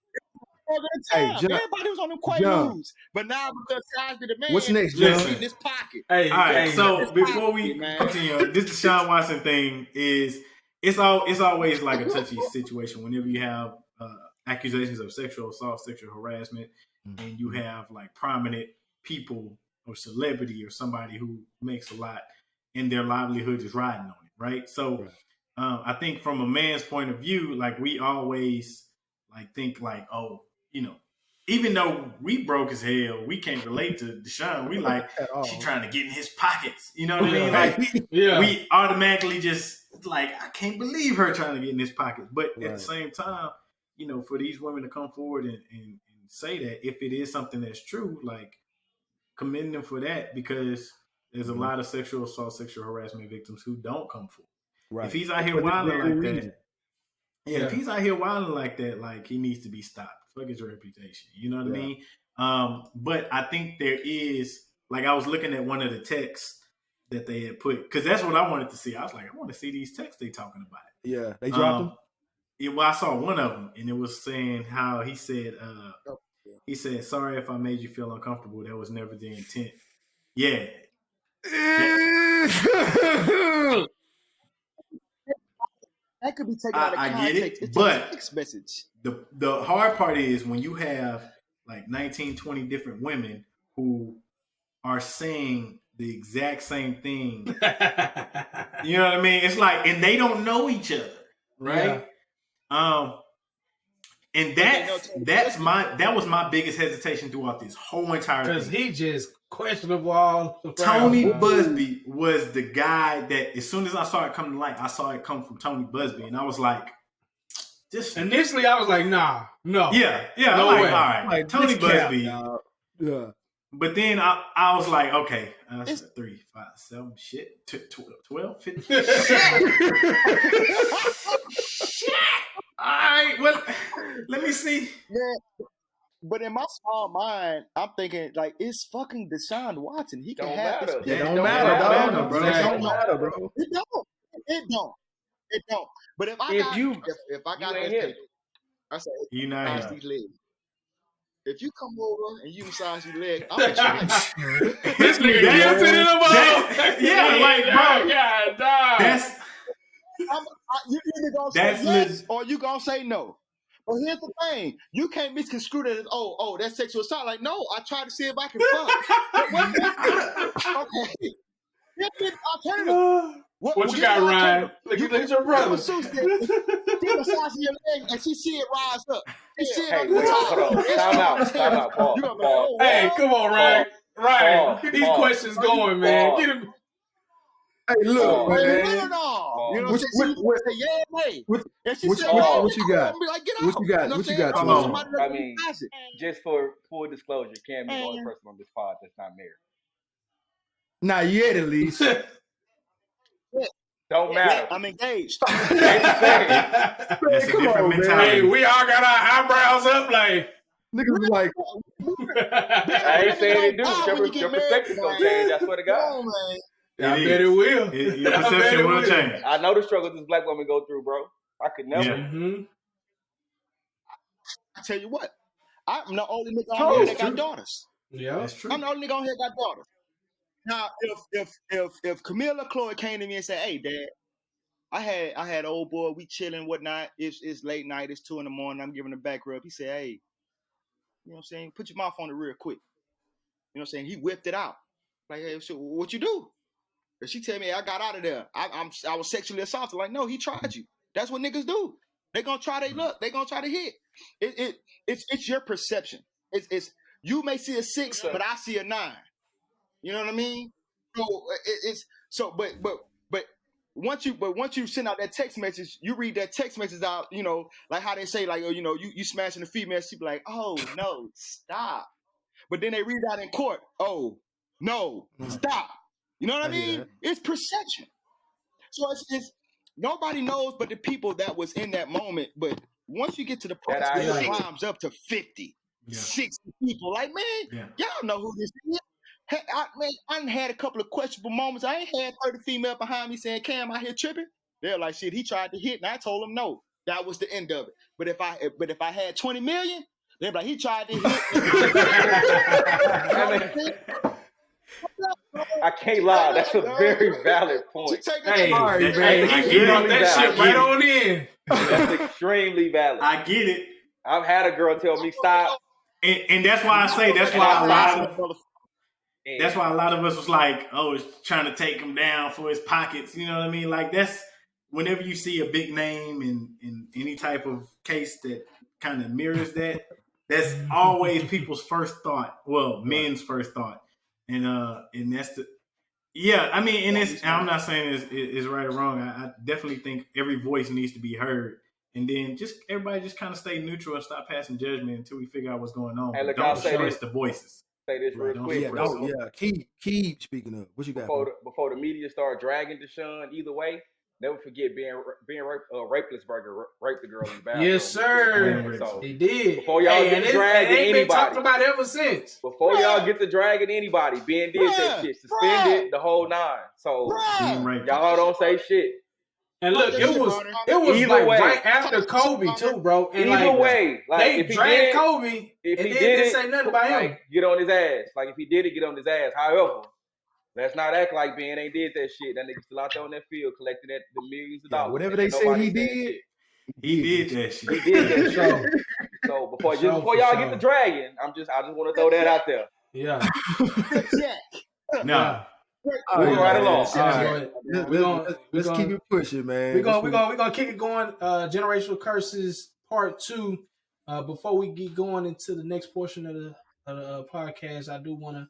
Everybody was on them Quaaludes, but now because Cosby the man, what's next, John? In his pocket. All right. So before we continue, this Deshaun Watson thing it's always like a touchy situation whenever you have accusations of sexual assault, sexual harassment, and you have like prominent people or celebrity or somebody who makes a lot and their livelihood is riding on it, right? So I think from a man's point of view, like we always like think like, oh, even though we broke as hell, we can't relate to Deshaun. We like, she trying to get in his pockets. You know what I mean? Like, we automatically just like, I can't believe her trying to get in his pockets. But at the same time, for these women to come forward and say that if it is something that's true, like commend them for that because there's a lot of sexual assault, sexual harassment victims who don't come forward. Right. If he's out here wilding like that, if he's out here wilding like that, like he needs to be stopped. Fuck his reputation. You know what I mean? But I think there is, like I was looking at one of the texts that they had put, because that's what I wanted to see. I was like, I want to see these texts they talking about. Yeah, they dropped them? Well, I saw one of them, and it was saying how he said, sorry if I made you feel uncomfortable. That was never the intent. Yeah. That could be taken out of context. I get it, it's but a text message. The hard part is when you have like 19, 20 different women who are saying the exact same thing. You know what I mean? It's like, and they don't know each other, right? Yeah. And that was my biggest hesitation throughout this whole entire thing. Because he just questionable all around. Tony Busby was the guy that as soon as I saw it come to light, I saw it come from Tony Busby. And I was like, initially I was like, nah, no. Yeah. No way. All right. Like, Tony Busby. Yeah. But then I was like, okay, 3, 5, 7, shit, 12, 15. Shit. All right, well, let me see. Yeah, but in my small mind, I'm thinking like it's fucking Deshaun Watson. He can have his. It don't matter, bro. It don't matter, bro. It don't. But if I got that paper, I say, you not these legs. If you come over and you massage your leg, I'm gonna try. This nigga guilty in the ball. Yeah, like bro, God, dog. That's. You either gonna say yes or you gonna say no. But here's the thing: you can't misconstrue that as that's sexual assault. Like, no, I tried to see if I can fuck. Okay, here's alternative. What you got, Ryan? Look at your brother. She massaging your leg and she see it rise up. Hey, hold on. Time out. Pause. Hey, come on, Ryan. Ryan, get these questions going, man. Get him. Hey, look, man. No. You know what you got? What you got? What you got? I mean, just for full disclosure, Cam is the only person on this pod that's not married. Not yet, at least. Don't matter. I'm engaged. That's a different mentality. Hey, we all got our eyebrows up, like niggas like. I ain't saying they do. Your perspective gonna change. I swear to God. I bet it will. Your perception will change. I know the struggles this black woman go through, bro. I could never. Yeah. Mm-hmm. I tell you what, I'm the only nigga on here that got daughters. Yeah, that's true. I'm the only nigga on here that got daughters. Now, if Camilla Chloe came to me and said, "Hey, Dad, I had old boy, we chilling, whatnot. It's late night, it's 2 a.m. I'm giving a back rub." He said, "Hey, you know what I'm saying? Put your mouth on it real quick." You know what I'm saying? He whipped it out. Like, "Hey, so what you do?" And she tell me, "I got out of there. I was sexually assaulted." Like, no, he tried you. That's what niggas do. They gonna try their luck. They gonna try to hit. It's your perception. It's you may see a 6, but I see a 9. You know what I mean? So but once you send out that text message, you read that text message out, you know, like how they say, like, oh, you know, you smashing the female, she be like, "Oh no, stop." But then they read out in court, "Oh no, stop." You know what I mean? It's perception. So it's nobody knows but the people that was in that moment. But once you get to the point where it climbs up to 50, 60 people, like, man, y'all know who this is. Hey, I done had a couple of questionable moments. I ain't had 30 female behind me saying, "Cam, I here tripping." They're like, "Shit, he tried to hit," and I told them no. That was the end of it. But if I had 20 million, they're like, "He tried to hit." I can't lie. That's a very valid point. Hey, I get that shit right on in. That's extremely valid. I get it. I've had a girl tell me stop, and that's why I say that's why a lot of us was like, "Oh, it's trying to take him down for his pockets." You know what I mean? Like, that's whenever you see a big name in any type of case that kind of mirrors that, that's always people's first thought. Well, men's first thought, and that's the. Yeah, I mean, and I'm not saying it's right or wrong. I definitely think every voice needs to be heard, and then just everybody just kind of stay neutral and stop passing judgment until we figure out what's going on. Hey, look, don't I'll say suppress this. the voices. Say this real quick. Keep speaking up. What you got? Before the media start dragging Deshaun either way, never forget Rapelessberger raped the girl in the bathroom. Yes, sir. So he did. Before y'all get to dragging anybody, been talked about ever since. Before y'all get to dragging anybody, Ben did that shit, suspended the whole 9. So y'all don't say shit. And look, it was like right after Kobe too, bro. And either way, like they if he dragged did, Kobe, if and he then did didn't say nothing about him. Get on his ass. Like if he did it, get on his ass. However, let's not act like Ben ain't did that shit. That nigga still out there on that field collecting the millions of dollars. Whatever they say he did, he did that shit. He did that shit. So before y'all get the dragon, I just want to throw that out there. Yeah. No. Moving right along. Let's keep it pushing, man. We're gonna keep it going. Generational Curses Part 2. Before we get going into the next portion of the podcast, I do want to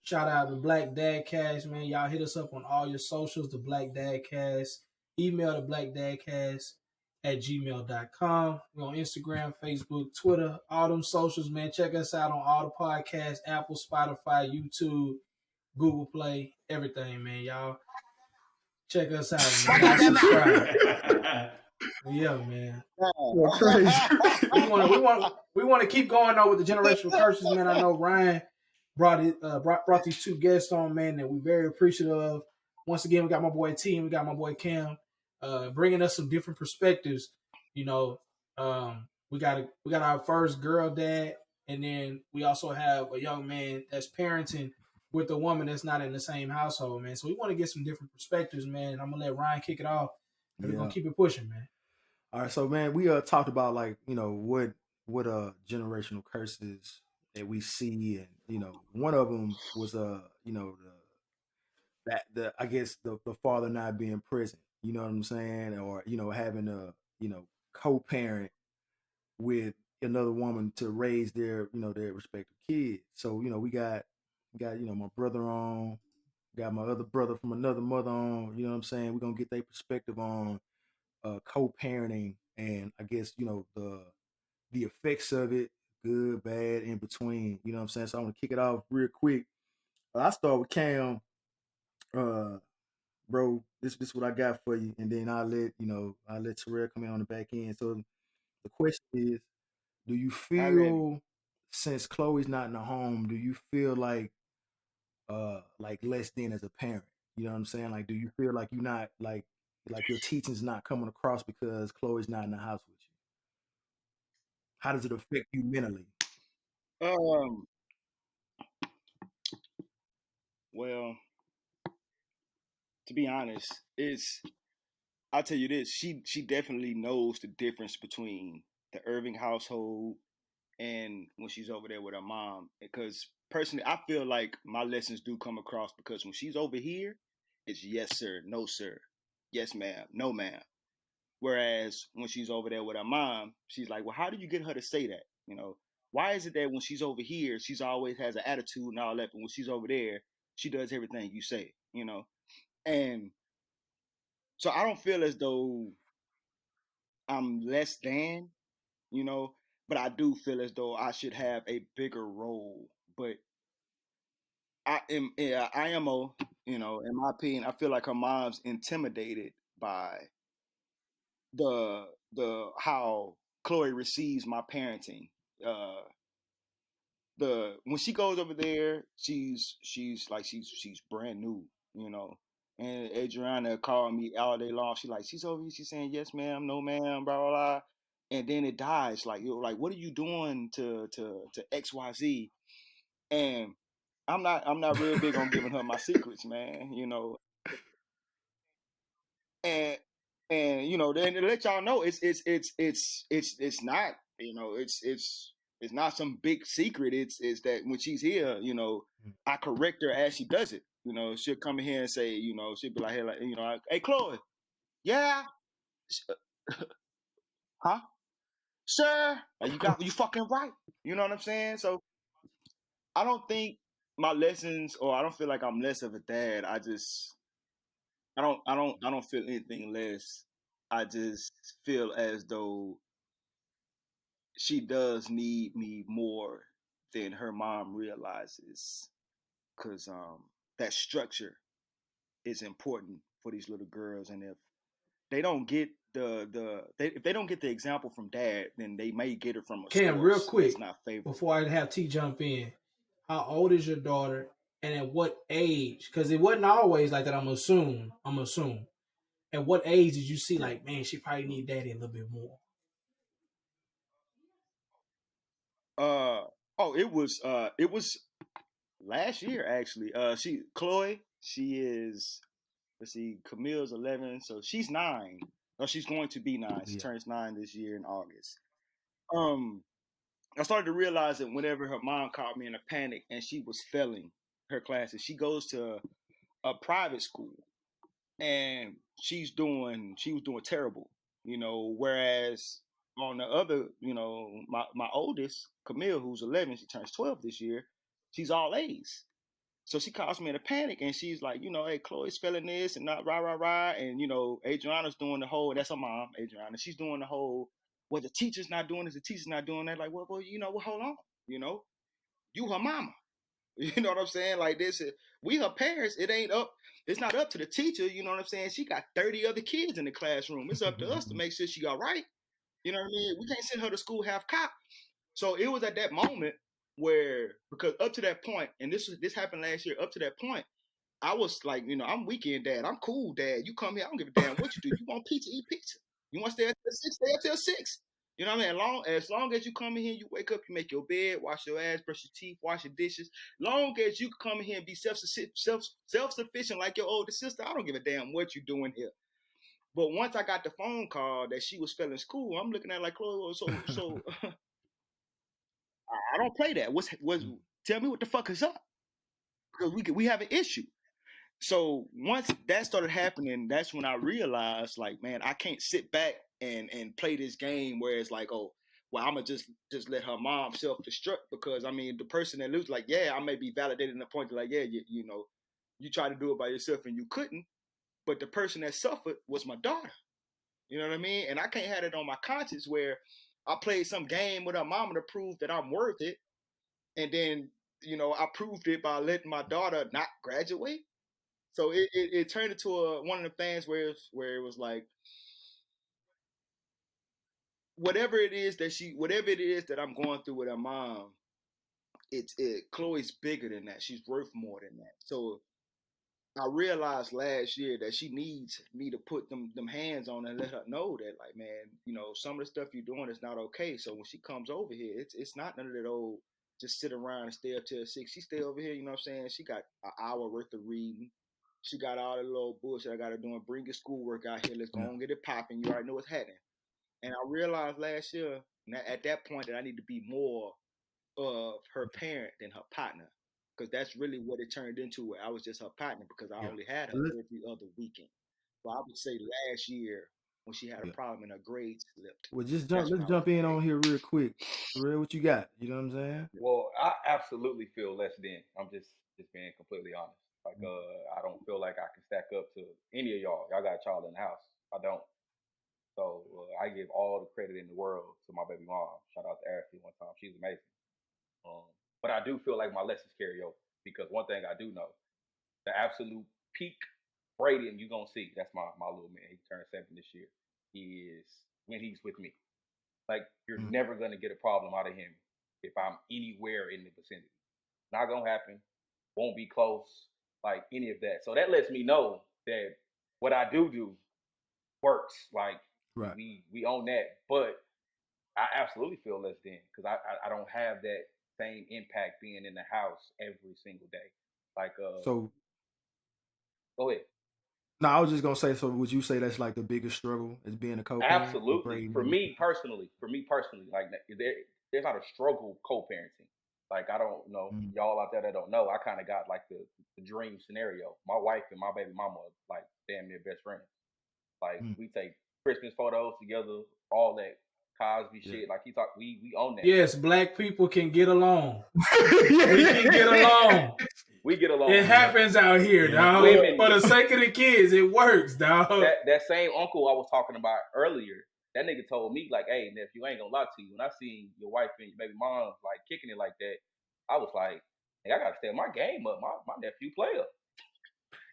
shout out the Black Dadcast, man. Y'all hit us up on all your socials, the Black Dadcast. Email the blackdadcast@gmail.com. We're on Instagram, Facebook, Twitter, all them socials, man. Check us out on all the podcasts, Apple, Spotify, YouTube, Google Play, everything, man. Y'all check us out, man. Y'all subscribe. Yeah, man. We want to keep going though with the generational curses, man. I know Ryan brought these 2 guests on, man, that we're very appreciative of. Once again, we got my boy T and we got my boy Cam, bringing us some different perspectives. You know, we got our first girl dad, and then we also have a young man that's parenting with a woman that's not in the same household, man. So we want to get some different perspectives, man. I'm gonna let Ryan kick it off. We're gonna keep it pushing, man. All right, so man, we talked about, like, you know, what generational curses that we see, and you know, one of them was you know, the I guess the father not being present. You know what I'm saying, or you know, having a co-parent with another woman to raise their respective kids. So you know, we got my brother on, got my other brother from another mother on. You know what I'm saying? We're gonna get their perspective on co-parenting, and I guess the effects of it, good, bad, in between. You know what I'm saying? So I'm gonna kick it off real quick. I start with Cam. Bro, this is what I got for you, and then I'll let Terrell come in on the back end. So the question is, do you feel, since Chloe's not in the home, do you feel like less than as a parent? You know what I'm saying? Like, do you feel like you're not like your teaching's not coming across because Chloe's not in the house with you? How does it affect you mentally? Well, to be honest, I'll tell you this, she definitely knows the difference between the Irving household and when she's over there with her mom. Because personally, I feel like my lessons do come across because when she's over here, it's yes sir, no sir, yes ma'am, no ma'am. Whereas when she's over there with her mom, she's like, well, how do you get her to say that? You know, why is it that when she's over here, she's always has an attitude and all that, but when she's over there, she does everything you say, you know? And so I don't feel as though I'm less than, you know, but I do feel as though I should have a bigger role. But IMO, you know, in my opinion, I feel like her mom's intimidated by the how Chloe receives my parenting. Uh, the when she goes over there, she's brand new, you know. And Adriana called me all day long. She's over here. She's saying yes, ma'am, no, ma'am, blah blah blah. And then it dies. Like you're like, what are you doing to XYZ? And I'm not real big on giving her my secrets, man. You know, and you know, then to let y'all know, it's not, you know, it's not some big secret. It's that when she's here, you know, I correct her as she does it. You know, she'll come in here and say, you know, she'll be like, hey, you know, hey Chloe, yeah, huh, sir, you fucking right. You know what I'm saying? So I don't think my lessons, or I don't feel like I'm less of a dad. I don't feel anything less. I just feel as though she does need me more than her mom realizes, because that structure is important for these little girls, and if they don't get if they don't get the example from dad, then they may get it from a Cam, source real quick, that's not favorable. before I have T jump in, how old is your daughter, and at what age? Because it wasn't always like that. I'm assume. At what age did you see like, man, she probably need daddy a little bit more? It was last year actually. She is, let's see, Camille's 11, so she's 9. Or she's going to be 9. She turns 9 this year in August. I started to realize that whenever her mom caught me in a panic and she was failing her classes, she goes to a private school and she was doing terrible, you know, whereas on the other, you know, my oldest, Camille, who's 11, she turns 12 this year, she's all A's. So she calls me in a panic and she's like, you know, hey, Chloe's failing this and not rah. And, you know, Adriana's doing the whole, that's her mom, Adriana. She's doing the whole, well, the teacher's not doing this, the teacher's not doing that. Like, well, you know, well, hold on. You know, you her mama. You know what I'm saying? Like this, we her parents. It's not up to the teacher. You know what I'm saying? She got 30 other kids in the classroom. It's up to us to make sure she got right. You know what I mean? We can't send her to school half cocked. So it was at that moment where, because up to that point, and this happened last year. Up to that point, I was like, you know, I'm weekend dad. I'm cool dad. You come here, I don't give a damn what you do. You want pizza, eat pizza. You want to stay up till 6, stay up till 6. You know what I mean? As long as you come in here, you wake up, you make your bed, wash your ass, brush your teeth, wash your dishes. Long as you come in here and be self-sufficient like your older sister, I don't give a damn what you're doing here. But once I got the phone call that she was failing school, I'm looking at it like, Chloe, so I don't play that. Tell me what the fuck is up, because we have an issue. So once that started happening, that's when I realized, like, man, I can't sit back and play this game where it's like, oh, well, I'm gonna just let her mom self-destruct, because I mean, the person that loses, like, yeah, I may be validating the point that, like, yeah, you know, you try to do it by yourself and you couldn't, but the person that suffered was my daughter. You know what I mean? And I can't have it on my conscience where I played some game with her mama to prove that I'm worth it, and then, you know, I proved it by letting my daughter not graduate. So it turned into one of the things where it was like, whatever it is that I'm going through with her mom, Chloe's bigger than that. She's worth more than that. So I realized last year that she needs me to put them hands on her and let her know that, like, man, you know, some of the stuff you're doing is not okay. So when she comes over here, it's not none of that old just sit around and stay up till 6. She stay over here, you know what I'm saying? She got an hour worth of reading. She got all the little bullshit I gotta do and bring your schoolwork out here. Let's go and get it popping. You already know what's happening. And I realized last year at that point that I need to be more of her parent than her partner. Because that's really what it turned into. Where I was just her partner because I only had her every other weekend. So I would say last year when she had a problem and her grades slipped. Well, let's jump in on here real quick. Real, what you got? You know what I'm saying? Well, I absolutely feel less than. I'm just being completely honest. Like, I don't feel like I can stack up to any of y'all. Y'all got a child in the house. I don't. So I give all the credit in the world to my baby mom. Shout out to Ashley one time. She's amazing. But I do feel like my lessons carry over because one thing I do know, the absolute peak Braden you're going to see, that's my little man. He turned 7 this year. He is when he's with me. Like, you're never going to get a problem out of him if I'm anywhere in the vicinity. Not going to happen. Won't be close. Like, any of that. So that lets me know that what I do works. Like, we own that. But I absolutely feel less than because I don't have that same impact being in the house every single day. Like, so go ahead. No, I was just gonna say. So, would you say that's like the biggest struggle is being a co-parent? Absolutely. For me personally, like there's not a struggle co-parenting. Like, I don't know y'all out there that don't know. I kind of got like the dream scenario. My wife and my baby mama are like damn near best friends. Like, we take Christmas photos together, all that Cosby shit. Like, we own that. Yes, black people can get along. We can get along. We get along. It happens out here, dog. Women, for the sake of the kids, it works, dog. That same uncle I was talking about earlier, that nigga told me, like, hey, nephew, I ain't gonna lie to you. When I seen your wife and your baby mom, like, kicking it like that, I was like, hey, I gotta step my game up. My nephew player.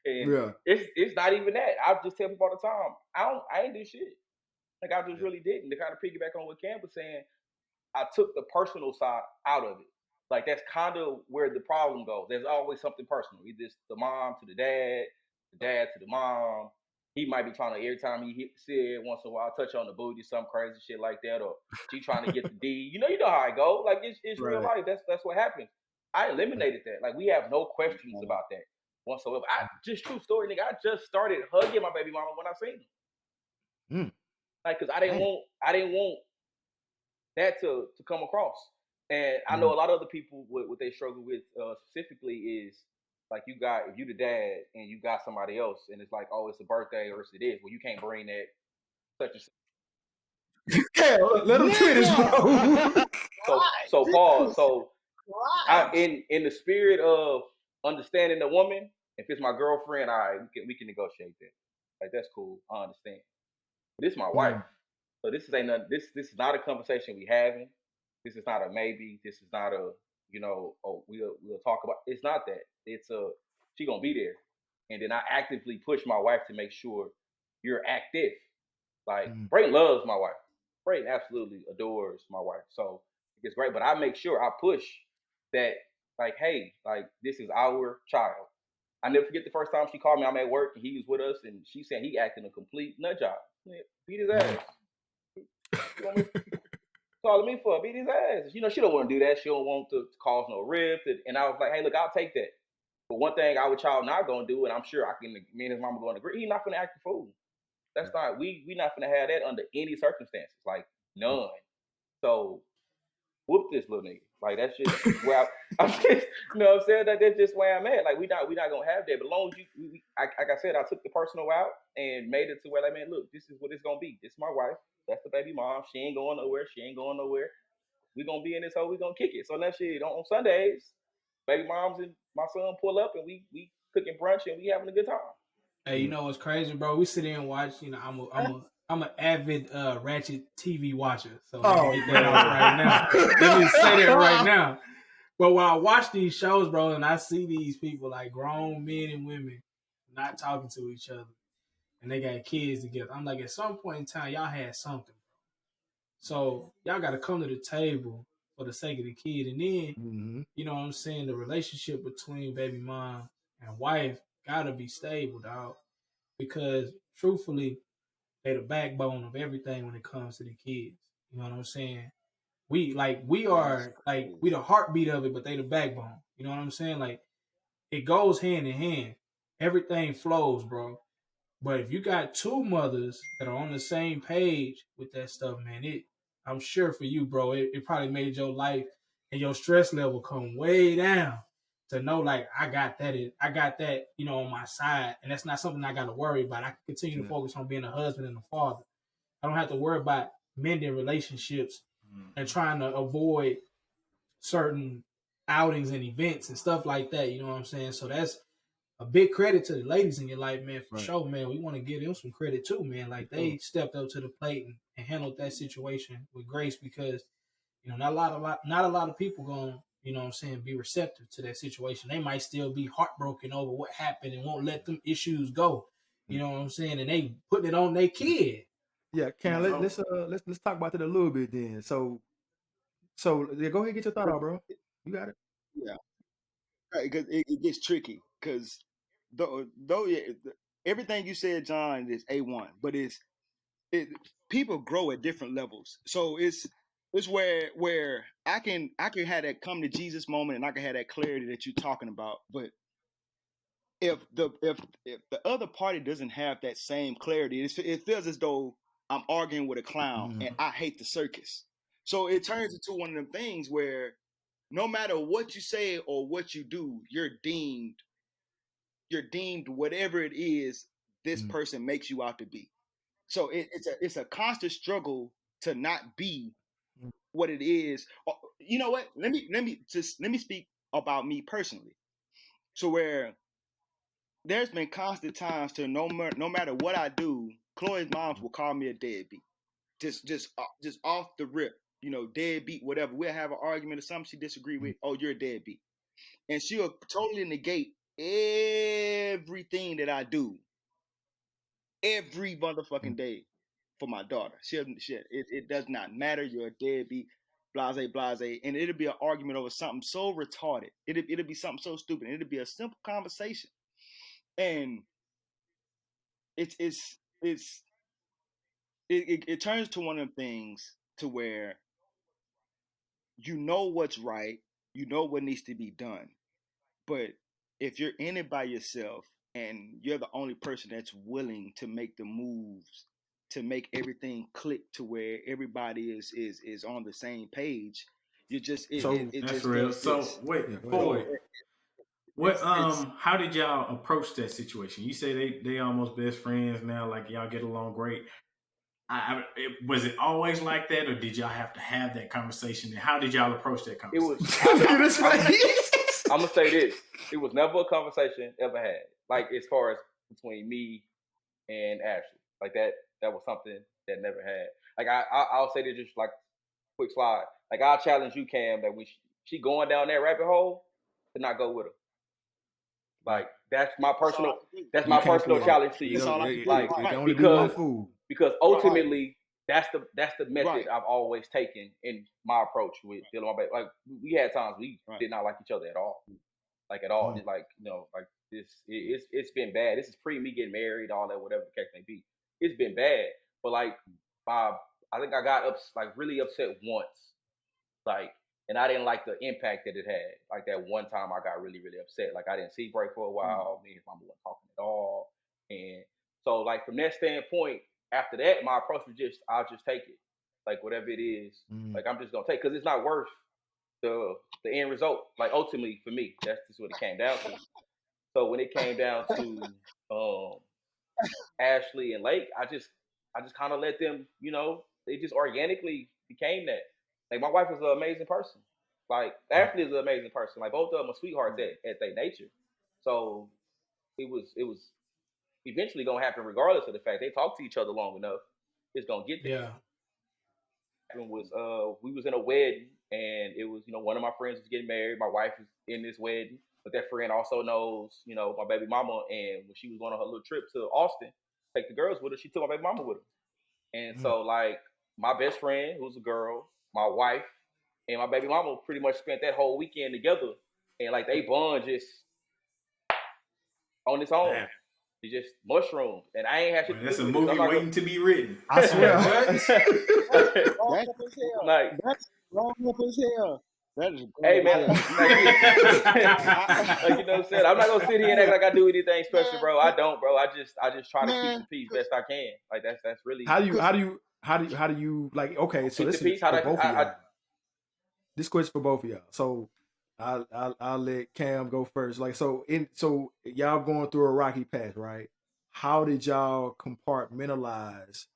And it's not even that. I just tell people all the time, I ain't do shit. Like, I just really didn't. To kind of piggyback on what Cam was saying, I took the personal side out of it. Like, that's kind of where the problem goes. There's always something personal. Either it's the mom to the dad to the mom. He might be trying to, every time he see it once in a while, touch on the booty, some crazy shit like that, or she trying to get the D. You know how it go. Like, it's real life. That's what happens. I eliminated that. Like, we have no questions about that whatsoever. True story, nigga. I just started hugging my baby mama when I seen him. Like, cause I didn't want that to come across. And I know a lot of other people what they struggle with specifically is like, if you the dad and you got somebody else and it's like, oh, it's a birthday or it is, well, you can't bring that such and yeah, let them finish, bro. So Paul, in the spirit of understanding the woman, if it's my girlfriend, all right, we can negotiate that. Like, that's cool. I understand. But this is my wife. So this is not a conversation we having. This is not a maybe. This is not a, we'll talk about. It's not that. It's she gonna be there, and then I actively push my wife to make sure you're active. Like, Brayden loves my wife. Brayden absolutely adores my wife. So it's great. But I make sure I push that, like, hey, like, this is our child. I never forget the first time she called me. I'm at work and he was with us, and she said he acting a complete nut job. Beat his ass. Calling me for beat his ass. She don't want to do that. She don't want to cause no rift. And I was like, hey, look, I'll take that. But one thing our child not gonna do, and I'm sure me and his mama gonna agree, he's not gonna act a fool. That's not we not gonna have that under any circumstances. Like, none. So whoop this little nigga. Like, that's just where I'm just, you know what I'm saying? That's just where I'm at. Like, we not gonna have that. But as long as like I said, I took the personal out and made it to where, like, man, look, this is what it's gonna be. This is my wife. That's the baby mom. She ain't going nowhere. We gonna be in this hole. We gonna kick it. So that shit on Sundays, baby moms and my son pull up and we cooking brunch and we having a good time. Hey, you know what's crazy, bro? We sit there and watch. I'm an avid Ratchet TV watcher. So let me get that out right now. Let me say that right now. But when I watch these shows, bro, and I see these people, like grown men and women, not talking to each other, and they got kids together, I'm like, at some point in time, y'all had something. So y'all got to come to the table for the sake of the kid. And then, you know what I'm saying, the relationship between baby mom and wife gotta be stable, dog. Because truthfully, they're the backbone of everything when it comes to the kids. You know what I'm saying? We are like we the heartbeat of it, but they the backbone. You know what I'm saying? Like it goes hand in hand. Everything flows, bro. But if you got two mothers that are on the same page with that stuff, man, I'm sure for you, bro, it probably made your life and your stress level come way down to know like I got that, on my side. And that's not something I gotta worry about. I can continue to focus on being a husband and a father. I don't have to worry about mending relationships and trying to avoid certain outings and events and stuff like that. You know what I'm saying? So that's a big credit to the ladies in your life, man, for sure, man. We want to give them some credit too, man. Like they stepped up to the plate and handled that situation with grace because, not a lot of people going, be receptive to that situation. They might still be heartbroken over what happened and won't let them issues go. You know what I'm saying? And they putting it on their kid. Yeah, Cam, let's talk about that a little bit then. So yeah, go ahead and get your thought out, bro. You got it. Yeah, because it gets tricky. Because though everything you said, John, is A1, but people grow at different levels. So it's where I can have that come to Jesus moment, and I can have that clarity that you're talking about. But if the other party doesn't have that same clarity, it feels as though I'm arguing with a clown, and I hate the circus. So it turns into one of them things where no matter what you say or what you do, you're deemed whatever it is this person makes you out to be. So it's a constant struggle to not be what it is. You know what? Let me speak about me personally. So where there's been constant times to no matter what I do, Chloe's moms will call me a deadbeat. Just off the rip, deadbeat, whatever. We'll have an argument or something she disagree with. Oh, you're a deadbeat, and she'll totally negate everything that I do every motherfucking day for my daughter. It does not matter. You're a deadbeat, blase, and it'll be an argument over something so retarded. It'll be something so stupid. It'll be a simple conversation, and it turns to one of them things to where you know what's right, you know what needs to be done, but if you're in it by yourself and you're the only person that's willing to make the moves to make everything click to where everybody is on the same page, you just that's real. So wait, boy, what how did y'all approach that situation? You say they almost best friends now, like y'all get along great. Was it always like that, or did y'all have to have that conversation? And how did y'all approach that conversation? I'm gonna say this: it was never a conversation ever had. Like as far as between me and Ashley, like that was something that never had. Like I'll say this just like quick slide. Like I'll challenge you, Cam, that when she going down that rabbit hole, to not go with her. Like that's my personal challenge to you. Like because ultimately that's the method I've always taken in my approach with dealing with my baby. Like we had times we did not like each other at all. Like at all. Like like this it's been bad. This is pre me getting married, all that, whatever the case may be. It's been bad. But like I think I got really upset once. Like, and I didn't like the impact that it had. Like that one time I got really, really upset. Like I didn't see Bray for a while. Me and his mama wasn't talking at all. And so like from that standpoint, after that, my approach was I'll just take it. Like whatever it is, like I'm just gonna take, because it's not worth the end result. Like ultimately for me, that's just what it came down to. So when it came down to Ashley and Lake, I just kind of let them, they just organically became that. Like my wife is an amazing person. Like Ashley is an amazing person. Like both of them are sweethearts at their nature. So it was eventually gonna happen regardless of the fact they talk to each other long enough. It's gonna get there. Yeah. Was we was in a wedding, and it was one of my friends was getting married. My wife is in this wedding, but that friend also knows my baby mama. And when she was going on her little trip to Austin, take the girls with her, she took my baby mama with her. And so like my best friend, who's a girl, my wife, and my baby mama pretty much spent that whole weekend together, and like they bond just on its own. Damn. It just mushroomed, and I ain't had shit to That's do a with it. movie waiting to be written. I swear. That's wrong as hell. Like, that's wrong as hell. That is hey wrong man, as hell. like, like, you know what I'm saying? I'm not gonna sit here and act like I do anything special, bro. I don't, bro. I just try to keep the peace best I can. Like that's really How do you like? Okay, so keep this the is peace. for How both of y'all. I This question for both of y'all. So I'll let Cam go first. Like so y'all going through a rocky patch, right? How did y'all compartmentalize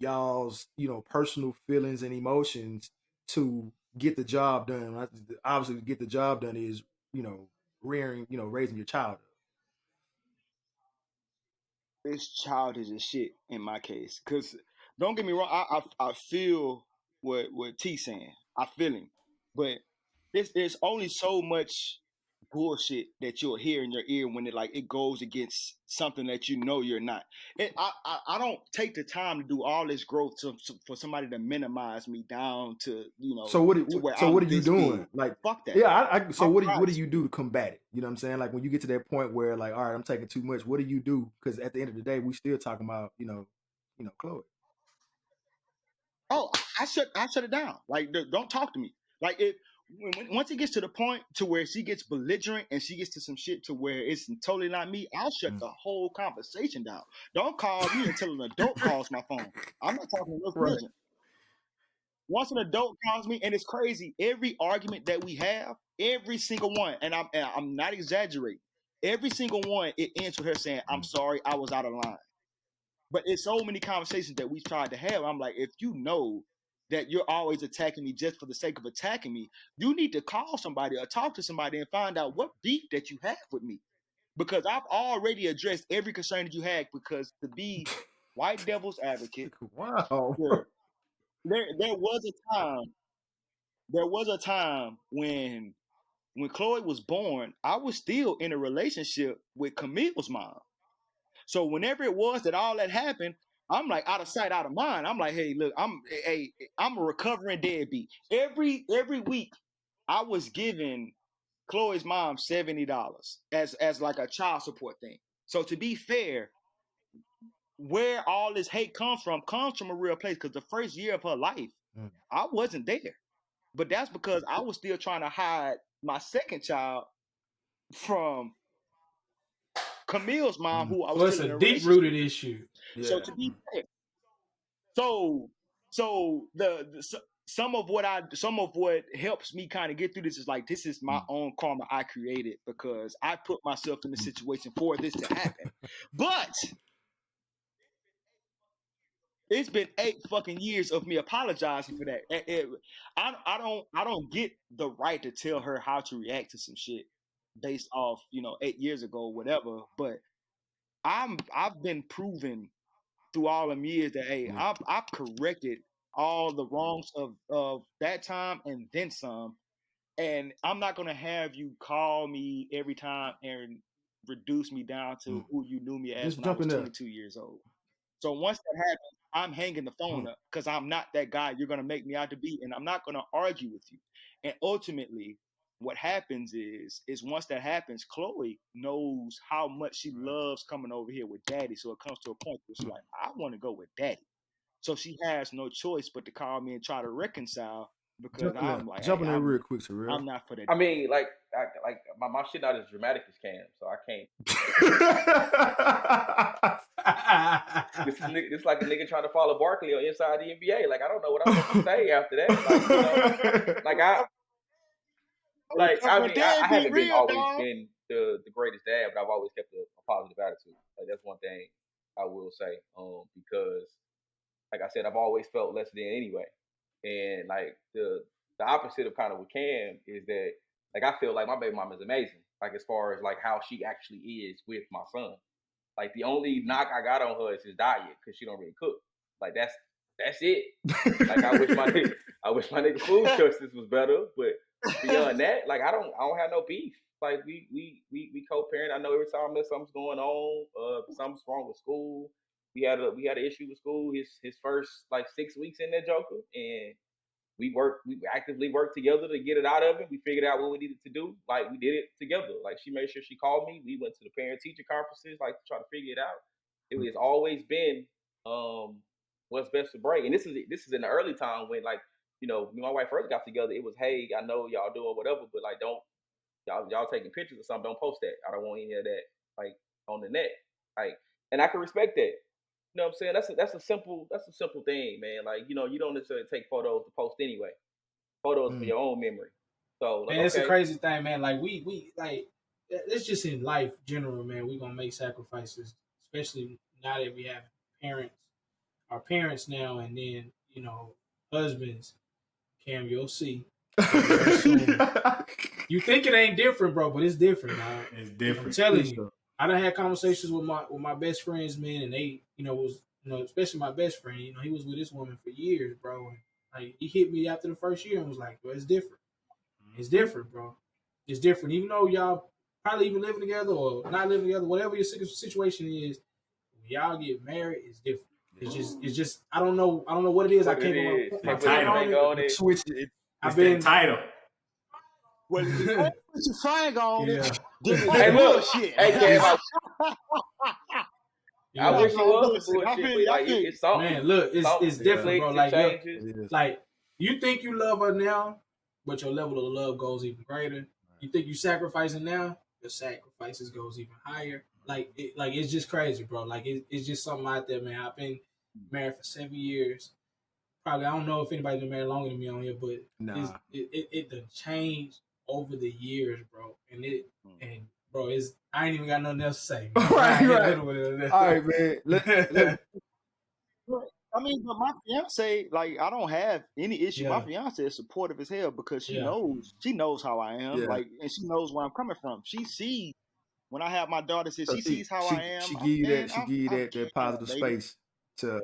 y'all's personal feelings and emotions to get the job done? Obviously, to get the job done is raising your child. It's childish as shit in my case. Cause don't get me wrong, I feel what T saying. I feel him, but there's only so much bullshit that you'll hear in your ear when it goes against something that you're not. And I don't take the time to do all this growth for somebody to minimize me down to So what to where so I'm what are you this doing? big. Like Fuck that. yeah, so My what pride do is you do to combat it? You know what I'm saying? Like when you get to that point where like, all right, I'm taking too much. What do you do? Because at the end of the day, we still talking about Chloe. Oh, I shut it down. Like, don't talk to me. Like, once it gets to the point to where she gets belligerent and she gets to some shit to where it's totally not me, I'll shut the whole conversation down. Don't call me until an adult calls my phone. I'm not talking to no Right. children. Once an adult calls me, and it's crazy, every argument that we have, every single one, and I'm not exaggerating, every single one, it ends with her saying, "I'm sorry, I was out of line." But it's so many conversations that we tried to have. I'm like, if you know that you're always attacking me just for the sake of attacking me, you need to call somebody or talk to somebody and find out what beef that you have with me. Because I've already addressed every concern that you had. Because to be white devil's advocate, Wow. there was a time when Chloe was born, I was still in a relationship with Camille's mom. So whenever it was that all that happened, I'm like out of sight, out of mind. I'm like, hey, look, I'm a recovering deadbeat. Every week, I was giving Chloe's mom $70 as like a child support thing. So to be fair, where all this hate comes from a real place. Because the first year of her life, I wasn't there, but that's because I was still trying to hide my second child from Camille's mom, who I was it's still in a a deep relationship. rooted issue. Yeah. So to be fair, so some of what helps me kind of get through this is like, this is my own karma I created because I put myself in the situation for this to happen. But it's been 8 fucking years of me apologizing for that. I don't get the right to tell her how to react to some shit based off 8 years ago, whatever. But I've been proven through all them years that I've corrected all the wrongs of that time and then some. And I'm not gonna have you call me every time and reduce me down to who you knew me as Just when I was jumping up. 22 years old. So once that happens, I'm hanging the phone up because I'm not that guy you're gonna make me out to be, and I'm not gonna argue with you. And ultimately, what happens is once that happens, Chloe knows how much she loves coming over here with daddy. So it comes to a point where she's like, I want to go with daddy. So she has no choice but to call me and try to reconcile because I'm like, jumping in real quick, Surreal. I'm not for that. I mean, like my shit not as dramatic as Cam, so I can't. This like a nigga trying to follow Barkley on Inside the NBA. Like, I don't know what I'm supposed to say after that. I haven't been always been the greatest dad, but I've always kept a positive attitude. Like, that's one thing I will say. Because like I said, I've always felt less than anyway. And like the opposite of kind of with Cam is that, like, I feel like my baby mom is amazing. Like, as far as like how she actually is with my son. Like, the only knock I got on her is his diet because she don't really cook. Like, that's it. Like, I wish my nigga food choices was better, but beyond that, like, I don't have no beef. Like, we co-parent. I know every time that something's going on, something's wrong with school. We had an issue with school his first like 6 weeks in that Joker, and we actively worked together to get it out of it. We figured out what we needed to do. Like, we did it together. Like, she made sure she called me. We went to the parent teacher conferences, like, to try to figure it out. It has always been what's best to bring. And this is in the early time when, like, you know, when my wife first got together, it was, hey, I know y'all doing whatever, but like, don't y'all taking pictures or something, don't post that. I don't want any of that, like, on the net. Like, and I can respect that. You know what I'm saying? That's a simple thing, man. Like, you know, you don't necessarily take photos to post anyway. Photos for your own memory. So, like, man, it's a crazy thing, man. Like, we like, it's just in life general, man. We gonna make sacrifices, especially now that we have our parents now, and then, you know, husbands. Cam, you'll see. You think it ain't different, bro, but it's different, dog. It's different. I'm telling you. I done had conversations with my best friends, man, and they, you know, especially my best friend, you know, he was with this woman for years, bro. And like, he hit me after the first year and was like, bro, it's different. It's different, bro. It's different. Even though y'all probably even living together or not living together, whatever your situation is, when y'all get married, it's different. It's just I don't know what it is. I can't put my finger on it. Switch it. I've been title. Well, if you put your finger on it, then hey, look, bullshit. Hey, Cam, I wish it was bullshit. bullshit, but like, it's something. Man, look, it's different, bro. Like you think you love her now, but your level of love goes even greater. You think you sacrificing now, your sacrifices goes even higher. Like it's just crazy, bro. Like it's just something out there, man. I've been married for 7 years. Probably, I don't know if anybody's been married longer than me on here, but it done changed over the years, bro. And bro, I ain't even got nothing else to say. Right. All right, man. I mean, but my fiance, like, I don't have any issue. Yeah. My fiance is supportive as hell because she knows how I am, like, and she knows where I'm coming from. She sees when I have my daughter. Says she sees how I am. She give you that positive space to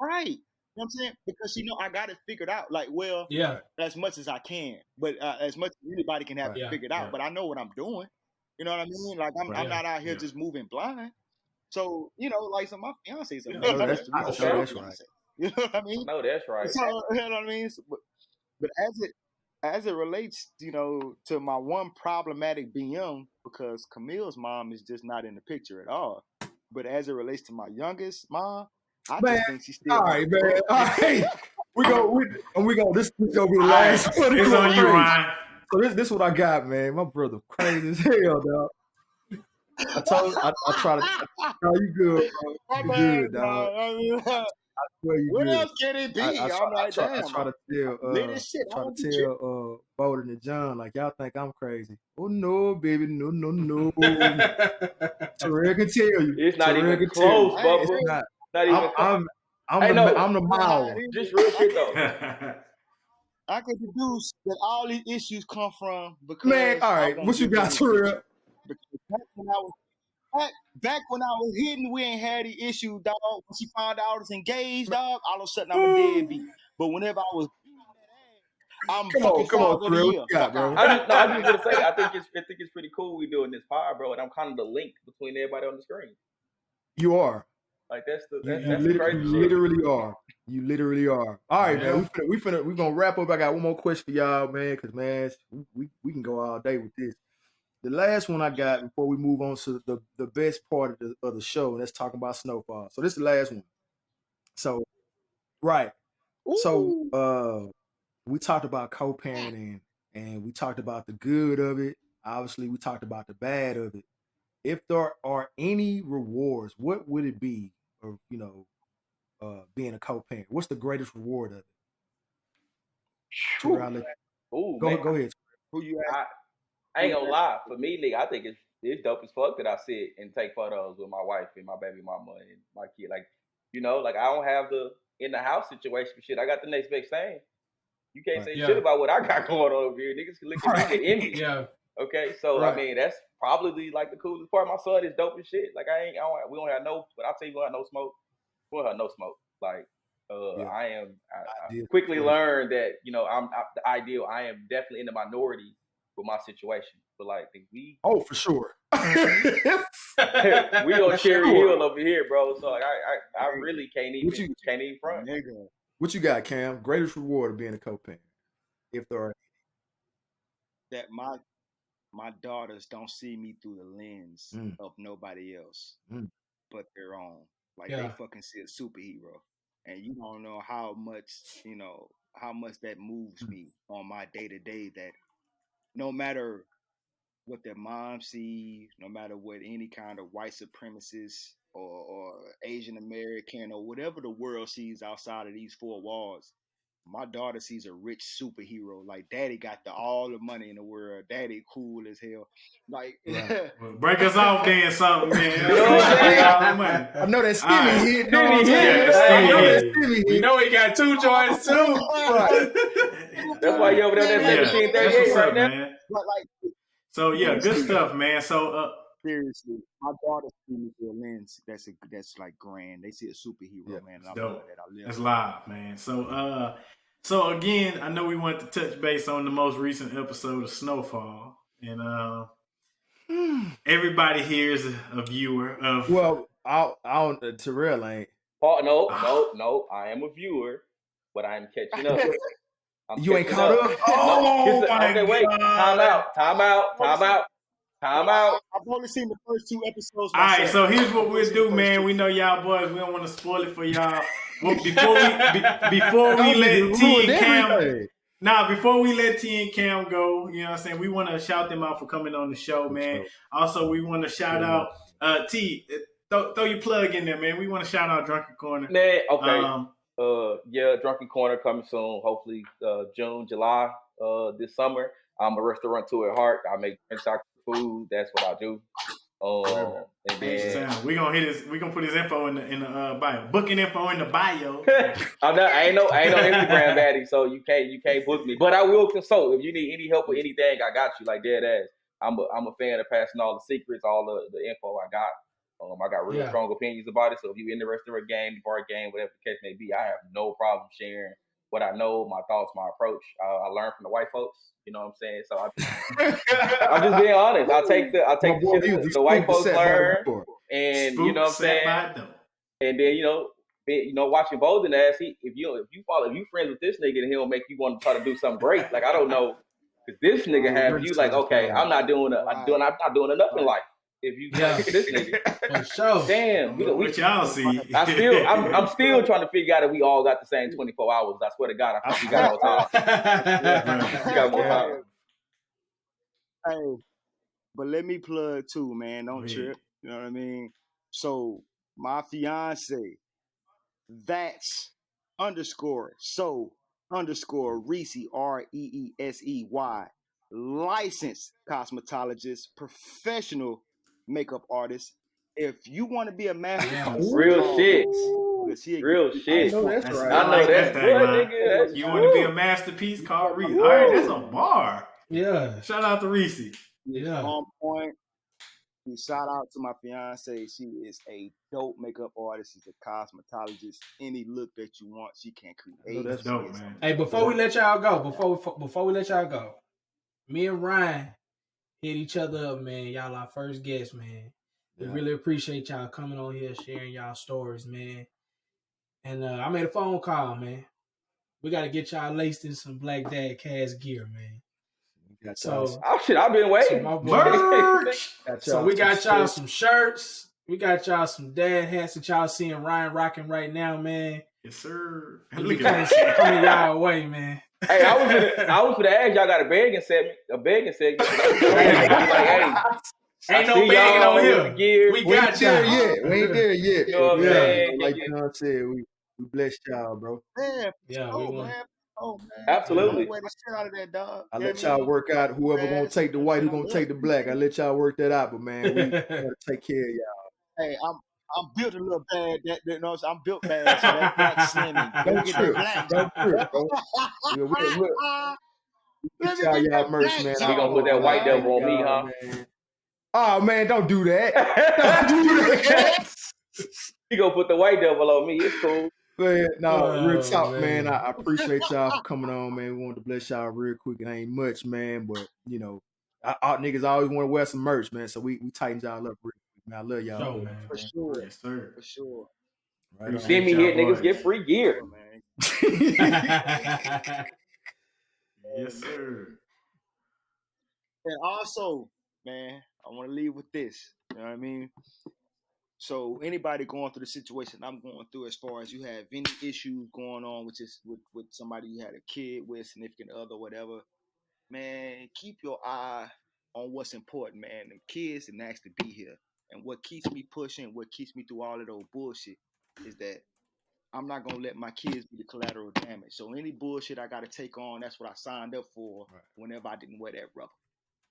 right. You know what I'm saying? Because she know I got it figured out. Like, well, as much as I can, but as much as anybody can have it figured out. But I know what I'm doing. You know what I mean? Like, I'm not out here just moving blind. So, you know, like, so my fiance is that's right. You know what I mean? No, that's right. So, you know what I mean? So, but as it relates, you know, to my one problematic BM, because Camille's mom is just not in the picture at all. But as it relates to my youngest mom, I just think she's still. All right, man. All right. We go. This is gonna be the last one. It's on you, Ryan. So this what I got, man. My brother crazy as hell, dog. I try to tell you good, bro. You good, dog. I swear you what good. else can it be? I try to tell Bowden and John, like, y'all think I'm crazy. Oh no, baby, no. Terrell can tell you. It's not even close, Bubba. Not even I'm the mile. Just real shit though. I can deduce that all these issues come from because man. All right, what you got, Terrell? Back when I was hitting, we ain't had the issue, dog. When she found out I was engaged, dog, all of a sudden I'm a deadbeat. But whenever I was I'm come on, Terrell. Bro. I just gonna say, I think it's pretty cool we doing this pod, bro, and I'm kind of the link between everybody on the screen. You are. Like that's you literally are. You literally are. All right, man. We gonna wrap up. I got one more question for y'all, man, because man, we can go all day with this. The last one I got before we move on to the best part of the show, and that's talking about Snowfall. So this is the last one. So right. Ooh. So we talked about co-parenting, and we talked about the good of it. Obviously, we talked about the bad of it. If there are any rewards, what would it be of, you know, being a co-parent? What's the greatest reward of it? Go ahead. Who you ask? I ain't gonna lie. For me, nigga, I think it's dope as fuck that I sit and take photos with my wife and my baby mama and my kid. Like, you know, like, I don't have the in the house situation for shit. I got the next best thing. You can't say shit about what I got going on over here. Niggas can look at me and envy. Yeah. Okay, so I mean, that's probably like the coolest part. My son is dope as shit. Like, we don't have no, but I'll tell you, we don't have no smoke. We don't have no smoke. Like, I quickly learned that, you know, I'm the ideal. I am definitely in the minority with my situation, but like, for sure. We on Cherry Hill over here, bro. So like, I really can't even front. Nigga, What you got, Cam? Greatest reward of being a co-parent, if there are. That my daughters don't see me through the lens of nobody else but their own. Like they fucking see a superhero, and you don't know how much that moves me on my day to day. That no matter what their mom sees, no matter what any kind of white supremacist or Asian American or whatever the world sees outside of these four walls, my daughter sees a rich superhero. Like, daddy got all the money in the world. Daddy cool as hell. Like, well, break us off then something, man. I know that skinny hit. We know he got 2 joints too. That's why you over there at 1738 right now. Man. So yeah, good stuff, man. So seriously, my daughter see me through a lens that's like grand. They see a superhero, man. And I love that. That's live, man. So again, I know we want to touch base on the most recent episode of Snowfall, and everybody here is a viewer of. Well, Terrell ain't. No. I am a viewer, but I'm catching up. You ain't caught up? Okay, wait. Time out. I've only seen the first 2 episodes. All right, so here's what we'll do, man. We know y'all boys. We don't want to spoil it for y'all. Well, before we let T and Cam. Before we let T and Cam go, you know what I'm saying? We want to shout them out for coming on the show, man. Also, we want to shout out T. Throw your plug in there, man. We want to shout out Drunken Corner. Man, okay. Drunken Corner coming soon. Hopefully, June, July, this summer. I'm a restaurateur at heart. I make French chocolate food. That's what I do. And then we're gonna put his info in the bio. Booking info in the bio. I ain't no Instagram baddie, so you can't book me. But I will consult. If you need any help with anything, I got you, like dead ass. I'm a fan of passing all the secrets, all the info I got. I got really strong opinions about it. So if you're in the restaurant game, the bar game, whatever the case may be, I have no problem sharing what I know, my thoughts, my approach. I learned from the white folks. You know what I'm saying? So I'm just being honest. I take the shit the white folks learn, and you know what I'm saying. And then watching Bolden ass, if you friends with this nigga, and he'll make you want to try to do something great. Like I don't know, because this nigga have you like, okay, I'm not doing enough in life. If you look at this nigga, for sure. Damn, what y'all see? I'm still trying to figure out if we all got the same 24 hours. I swear to God, I think we got more time. We got more time. Hey, but let me plug too, man. Don't trip. You know what I mean? So my fiance, that's _so Reese REESEY, licensed cosmetologist, professional makeup artist. If you want to be a master, real shit. I know that's right. I know that's good, nigga. You want to be a masterpiece? Call Reese. All right, that's a bar. Yeah. Shout out to Reese. Yeah. On point. Shout out to my fiance. She is a dope makeup artist. She's a cosmetologist. Any look that you want, she can create. That's dope, man. Hey, before we let y'all go, me and Ryan hit each other up, man. Y'all our first guests, man. We really appreciate y'all coming on here, sharing y'all stories, man. And I made a phone call, man. We got to get y'all laced in some Black Dad Cash gear, man. I've been waiting. So we got y'all some shirts. We got y'all some dad hats that y'all seeing Ryan rocking right now, man. Yes, sir. Look at that coming y'all way, man. Hey, I was for the ask y'all got a begging segment. Ain't no begging on here. We got y'all. We ain't there yet. You know what I'm saying? Like John said, we blessed y'all, bro. Man. Absolutely. I let y'all work out whoever gonna take the white, who gonna take the black. I let y'all work that out, but man, we gotta take care of y'all. Hey, I'm built a little bad. I'm built bad, so that black slimming. Don't trip, bro. We'll y'all merch, man. We gonna put that white devil on me, huh? Man. Oh man, don't do that. Don't do that. You gonna put the white devil on me? It's cool. Man, real talk, man. I appreciate y'all for coming on, man. We wanted to bless y'all real quick. It ain't much, man, but our niggas always want to wear some merch, man. So we tightened y'all up real quick, man. I love y'all, man. For sure. Yes, sir. For sure. Right, send me here, niggas get free gear. Yes, sir. And also, man, I want to leave with this. You know what I mean? So anybody going through the situation I'm going through, as far as you have any issues going on with somebody you had a kid with, significant other, whatever, man, keep your eye on what's important, man. The kids didn't ask to be here. And what keeps me pushing, what keeps me through all of those bullshit is that I'm not gonna let my kids be the collateral damage. So any bullshit I gotta take on, that's what I signed up for whenever I didn't wear that rubber.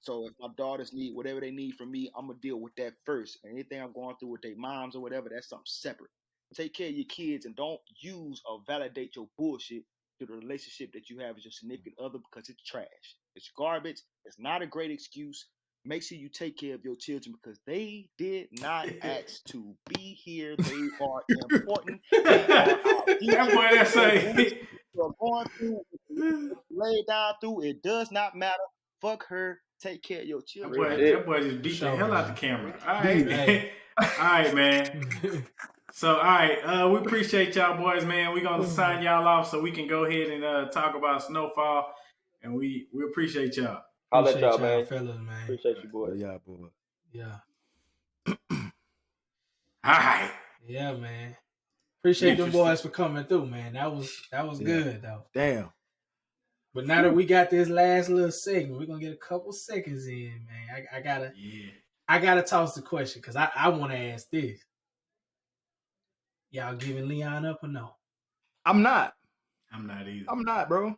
So if my daughters need whatever they need from me, I'm gonna deal with that first. And anything I'm going through with their moms or whatever, that's something separate. Take care of your kids and don't use or validate your bullshit to the relationship that you have with your significant other because it's trash. It's garbage. It's not a great excuse. Make sure you take care of your children because they did not ask to be here. They are important. They are our future. That boy that say You're going through, lay down through. It does not matter. Fuck her. Take care of your children. That boy just beat the hell out the camera. All right, man. All right, man. So, all right, we appreciate y'all boys, man. We're going to sign y'all off so we can go ahead and talk about Snowfall. And we appreciate y'all. I'll let y'all, man. Fellas, man. Appreciate you, boys. Yeah, boy. Yeah. All right. Yeah, man. Appreciate them boys for coming through, man. That was good, though. Damn. But now that we got this last little segment, we're gonna get a couple seconds in, man. I gotta toss the question because I want to ask this. Y'all giving Leon up or no? I'm not either. I'm not, bro.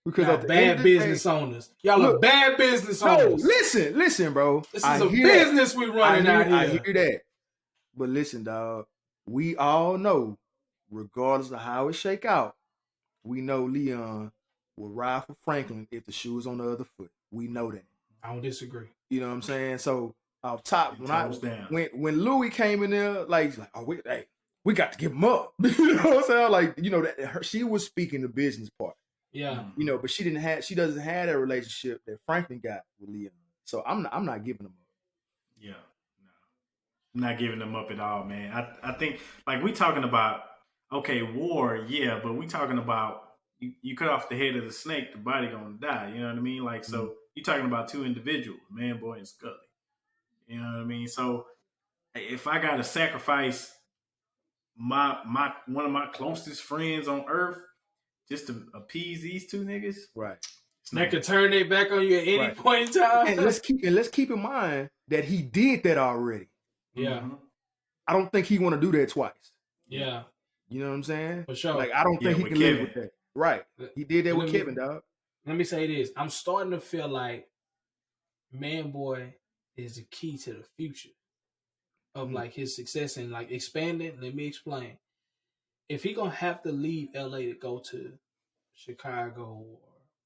Because y'all bad business owners. Y'all are bad business owners. Listen, bro. This is a business we running out here. I hear that. But listen, dog. We all know, regardless of how it shake out, we know Leon will ride for Franklin if the shoe is on the other foot. We know that. I don't disagree. You know what I'm saying? So off top, when Louis came in there, like oh, we got to give him up. You know what I'm saying? Like, you know, she was speaking the business part. Yeah. You know, but she doesn't have that relationship that Franklin got with Leon. So I'm not giving them up. Yeah. No. I'm not giving them up at all, man. I think like we talking about war, yeah, but we talking about you cut off the head of the snake, the body gonna die. You know what I mean? Like, so you're talking about two individuals, Man Boy and Scully. You know what I mean? So if I gotta sacrifice my one of my closest friends on earth just to appease these two niggas, right? They could turn their back on you at any point in time. And let's keep in mind that he did that already. Yeah. Mm-hmm. I don't think he want to do that twice. Yeah. You know what I'm saying? For sure. Like, I don't think he can live with that. Right. He did that with Kevin, dog. Let me say this. I'm starting to feel like Man Boy is the key to the future of like his success and like expanding. Let me explain. If he gonna have to leave LA to go to Chicago or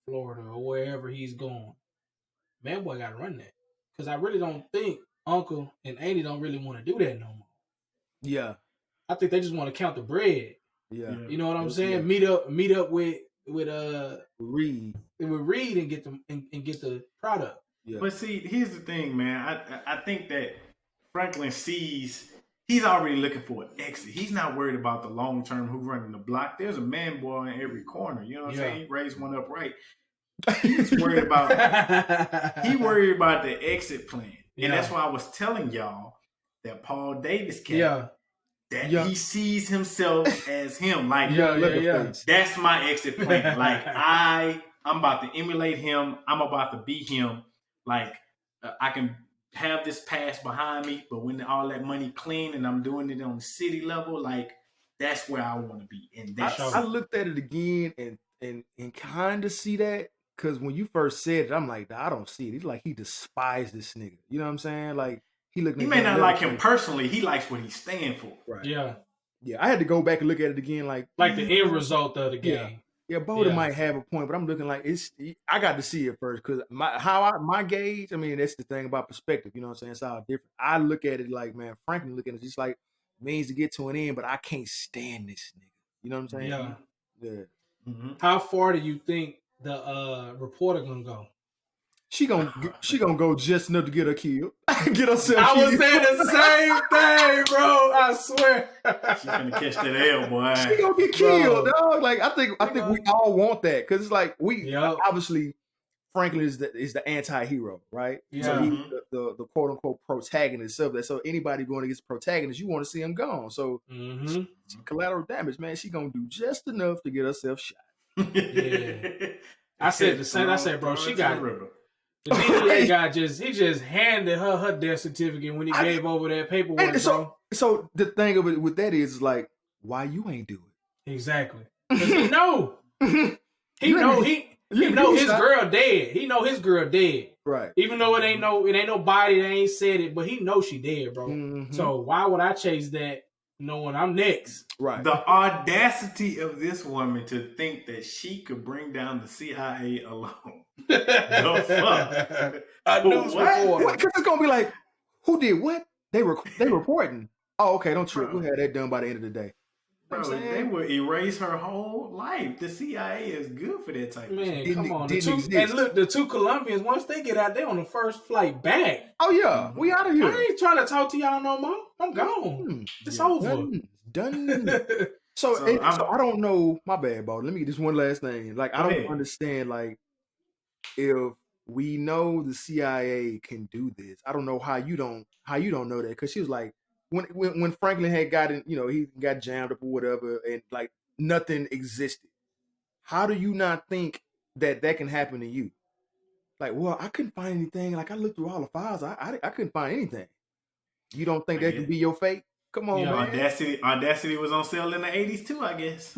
Florida or wherever he's going, Man Boy gotta run that. Because I really don't think Uncle and Auntie don't really want to do that no more. Yeah. I think they just want to count the bread. Yeah. You know what I'm saying? Yeah. Meet up with Reed. With Reed and get them and get the product. Yeah. But see, here's the thing, man. I think that Franklin sees he's already looking for an exit. He's not worried about the long term who running the block. There's a Man Boy in every corner. You know what I'm saying? He raised one up right. He's worried about the exit plan. And that's why I was telling y'all that Paul Davis he sees himself as him. Like, that's my exit plan. Like, I'm about to emulate him. I'm about to be him. Like, I can have this past behind me, but when all that money clean and I'm doing it on the city level, like, that's where I want to be. And I looked at it again and kind of see that. Because when you first said it, I'm like, I don't see it. He's like, he despised this nigga. You know what I'm saying? Like, he may not like him personally. He likes what he's standing for. Right. Yeah. Yeah. I had to go back and look at it again. Like the end result of the game. Yeah. Boda might have a point, but I'm looking like I got to see it first. Because my gauge, I mean, that's the thing about perspective. You know what I'm saying? It's all different. I look at it like, man, Franklin looking at it just like means to get to an end, but I can't stand this nigga. You know what I'm saying? Yeah. Yeah. Mm-hmm. How far do you think the reporter gonna go? She gonna go just enough to get her killed. Get herself I killed. was saying the same thing, bro. I swear. She's gonna catch that L, boy. She gonna get killed, dog. Like I think we all want that because it's like obviously Franklin is the anti-hero, right? Yeah. So he's the quote unquote protagonist of that. So anybody going against the protagonist, you want to see him gone. So collateral damage, man. She gonna do just enough to get herself shot. Yeah. I said the same. I said, bro, she got the DEA guy just handed her death certificate when he gave over that paperwork. So the thing of it with that is like, why you ain't do it? Exactly. Because he know. He know his girl dead. He know his girl dead. Right. Even though it ain't nobody that ain't said it, but he know she dead, bro. Mm-hmm. So why would I chase that knowing I'm next? Right. The audacity of this woman to think that she could bring down the CIA alone. The fuck? A news reporter. Because it's gonna be like, who did what? They reporting. Oh, okay, don't trip. We'll have that done by the end of the day. Bro, they would erase her whole life. The CIA is good for that type of shit. Come on. The two Colombians, once they get out, they on the first flight back. Oh, yeah. We out of here. I ain't trying to talk to y'all no more. I'm gone. It's over. Done. So I don't know. My bad, bro. Let me get this one last thing. Like, I don't understand, like, if we know the CIA can do this, I don't know how you don't know that. Because she was like, when Franklin had gotten, he got jammed up or whatever, and like nothing existed. How do you not think that can happen to you? Like, well, I couldn't find anything. Like, I looked through all the files. I couldn't find anything. You don't think that can be your fate? Come on, man. Audacity was on sale in the 80s too, I guess.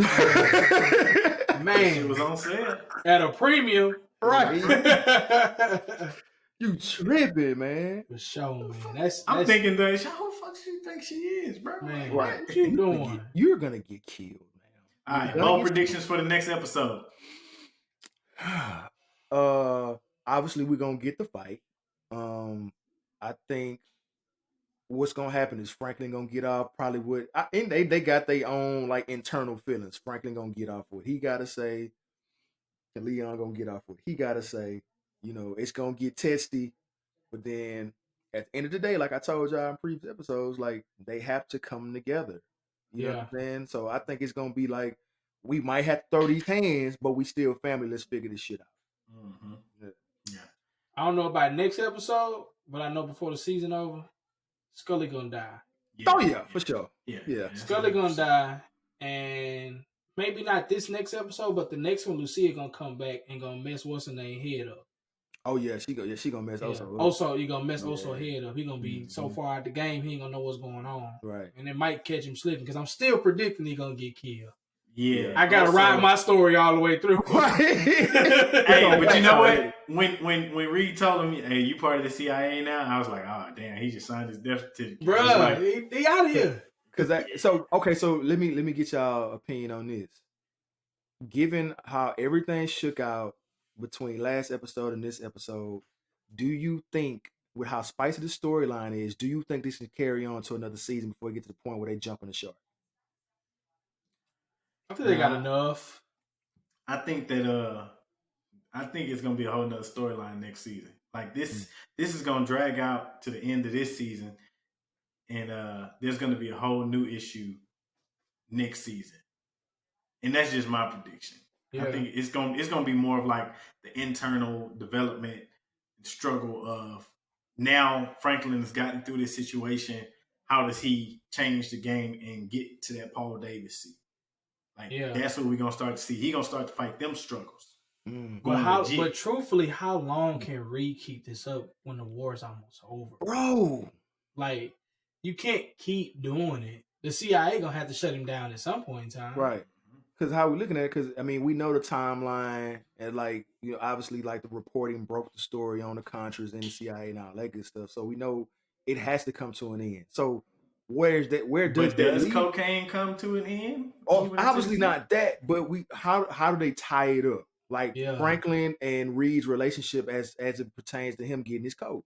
Man, it was on sale at a premium, right? You tripping, man. For sure, man. I'm thinking that who the fuck she think she is, bro? Man, what you doing? You're gonna get killed, man. All right, bold predictions for the next episode. Obviously we're gonna get the fight. I think what's gonna happen is Franklin gonna get off probably and they got their own like internal feelings. Franklin gonna get off what he gotta say, and Leon gonna get off what he gotta say. It's gonna get testy, but then at the end of the day, like I told y'all in previous episodes, like they have to come together. You know what I'm saying? So I think it's gonna be like we might have to throw these hands, but we still family. Let's figure this shit out. Mm-hmm. Yeah. I don't know about next episode, but I know before the season over, Scully gonna die. Yeah, for sure. Yeah. Scully gonna die, and maybe not this next episode, but the next one, Lucia gonna come back and gonna mess what's her name head up. Oh yeah, she gonna mess Oso up. Also, you gonna mess Oso head up. He gonna be so far out the game, he ain't gonna know what's going on. Right. And it might catch him slipping because I'm still predicting he gonna get killed. Yeah. I gotta ride my story all the way through. Hey, but you know what? When Reed told him, "Hey, you part of the CIA now," I was like, "Oh damn, he just signed his death certificate." Bruh, he out of here. So let me get y'all opinion on this. Given how everything shook out between last episode and this episode, do you think, with how spicy the storyline is, do you think this can carry on to another season before we get to the point where they jump in the shark? I think they got enough. I think it's gonna be a whole nother storyline next season. Like this is gonna drag out to the end of this season, and there's gonna be a whole new issue next season. And that's just my prediction. Yeah. I think it's gonna be more of like the internal development struggle of now Franklin has gotten through this situation. How does he change the game and get to that Paul Davis seat? Like that's what we're gonna start to see. He's gonna start to fight them struggles. But truthfully, how long can Reed keep this up when the war is almost over? Bro. Like, you can't keep doing it. The CIA gonna have to shut him down at some point in time. Right. Because how we looking at it, because I mean we know the timeline and like obviously like the reporting broke the story on the Contras and the CIA and all that good stuff. So we know it has to come to an end. So where's that? Where does cocaine come to an end? Oh, obviously not that, but how do they tie it up? Like Franklin and Reed's relationship as it pertains to him getting his coat.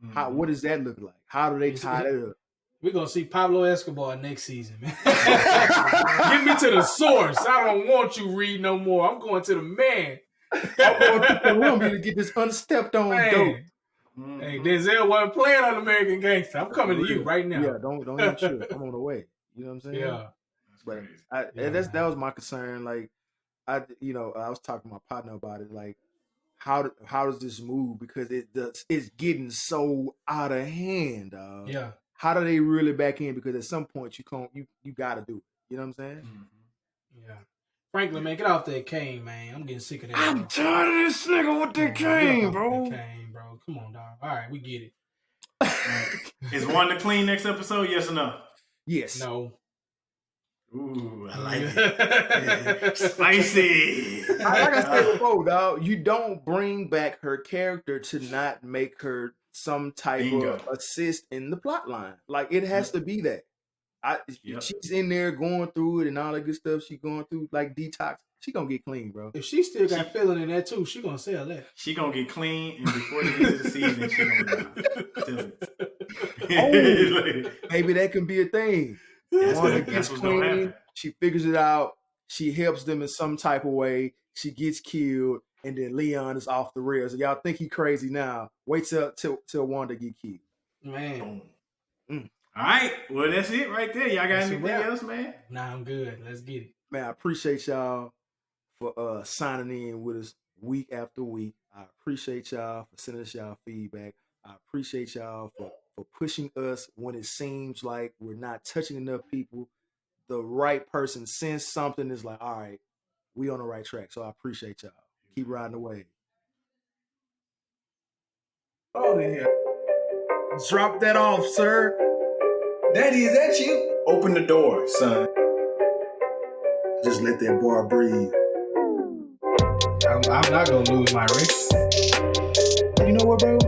Mm-hmm. What does that look like? How do they tie that up? We're going to see Pablo Escobar next season, man. Get me to the source. I don't want you, Reed, no more. I'm going to the man. I'm going to Columbia to get this unstepped on dope. Hey, Denzel wasn't playing on American Gangster. I'm coming to you right now. Yeah, don't even trip. I'm on the way. You know what I'm saying? Yeah. But that was my concern. Like I was talking to my partner about it. Like how does this move? Because it's getting so out of hand. Yeah. How do they reel it back in? Because at some point you got to do it. You know what I'm saying? Mm-hmm. Yeah. Franklin, man, get off that cane, man. I'm getting sick of that. I'm tired of this nigga with that cane, bro. That cane, bro. Come on, dog. All right, we get it. Is Wanda clean next episode? Yes or no? Yes. No. Ooh, I like it. Spicy. Like I said before, dog, you don't bring back her character to not make her some type of assist in the plot line. Like it has to be that. She's in there going through it and all that good stuff. She's going through like detox. She gonna get clean, bro. If she still got feeling in that too, she gonna sell that. She gonna get clean, and before the end of the season, she gonna die. Maybe that can be a thing. Wanda gets clean. She figures it out. She helps them in some type of way. She gets killed, and then Leon is off the rails. And y'all think he crazy now? Wait till Wanda get killed. Man. All right. Well, that's it right there. Y'all got anything else, man? Nah, I'm good. Let's get it. Man, I appreciate y'all for signing in with us week after week. I appreciate y'all for sending us y'all feedback. I appreciate y'all for pushing us when it seems like we're not touching enough people. The right person sends something, is like, all right, we on the right track. So I appreciate y'all. Keep riding the wave. Oh, yeah. Drop that off, sir. Daddy, is that you? Open the door, son. Just let that bar breathe. I'm not going to lose my race. You know what, bro?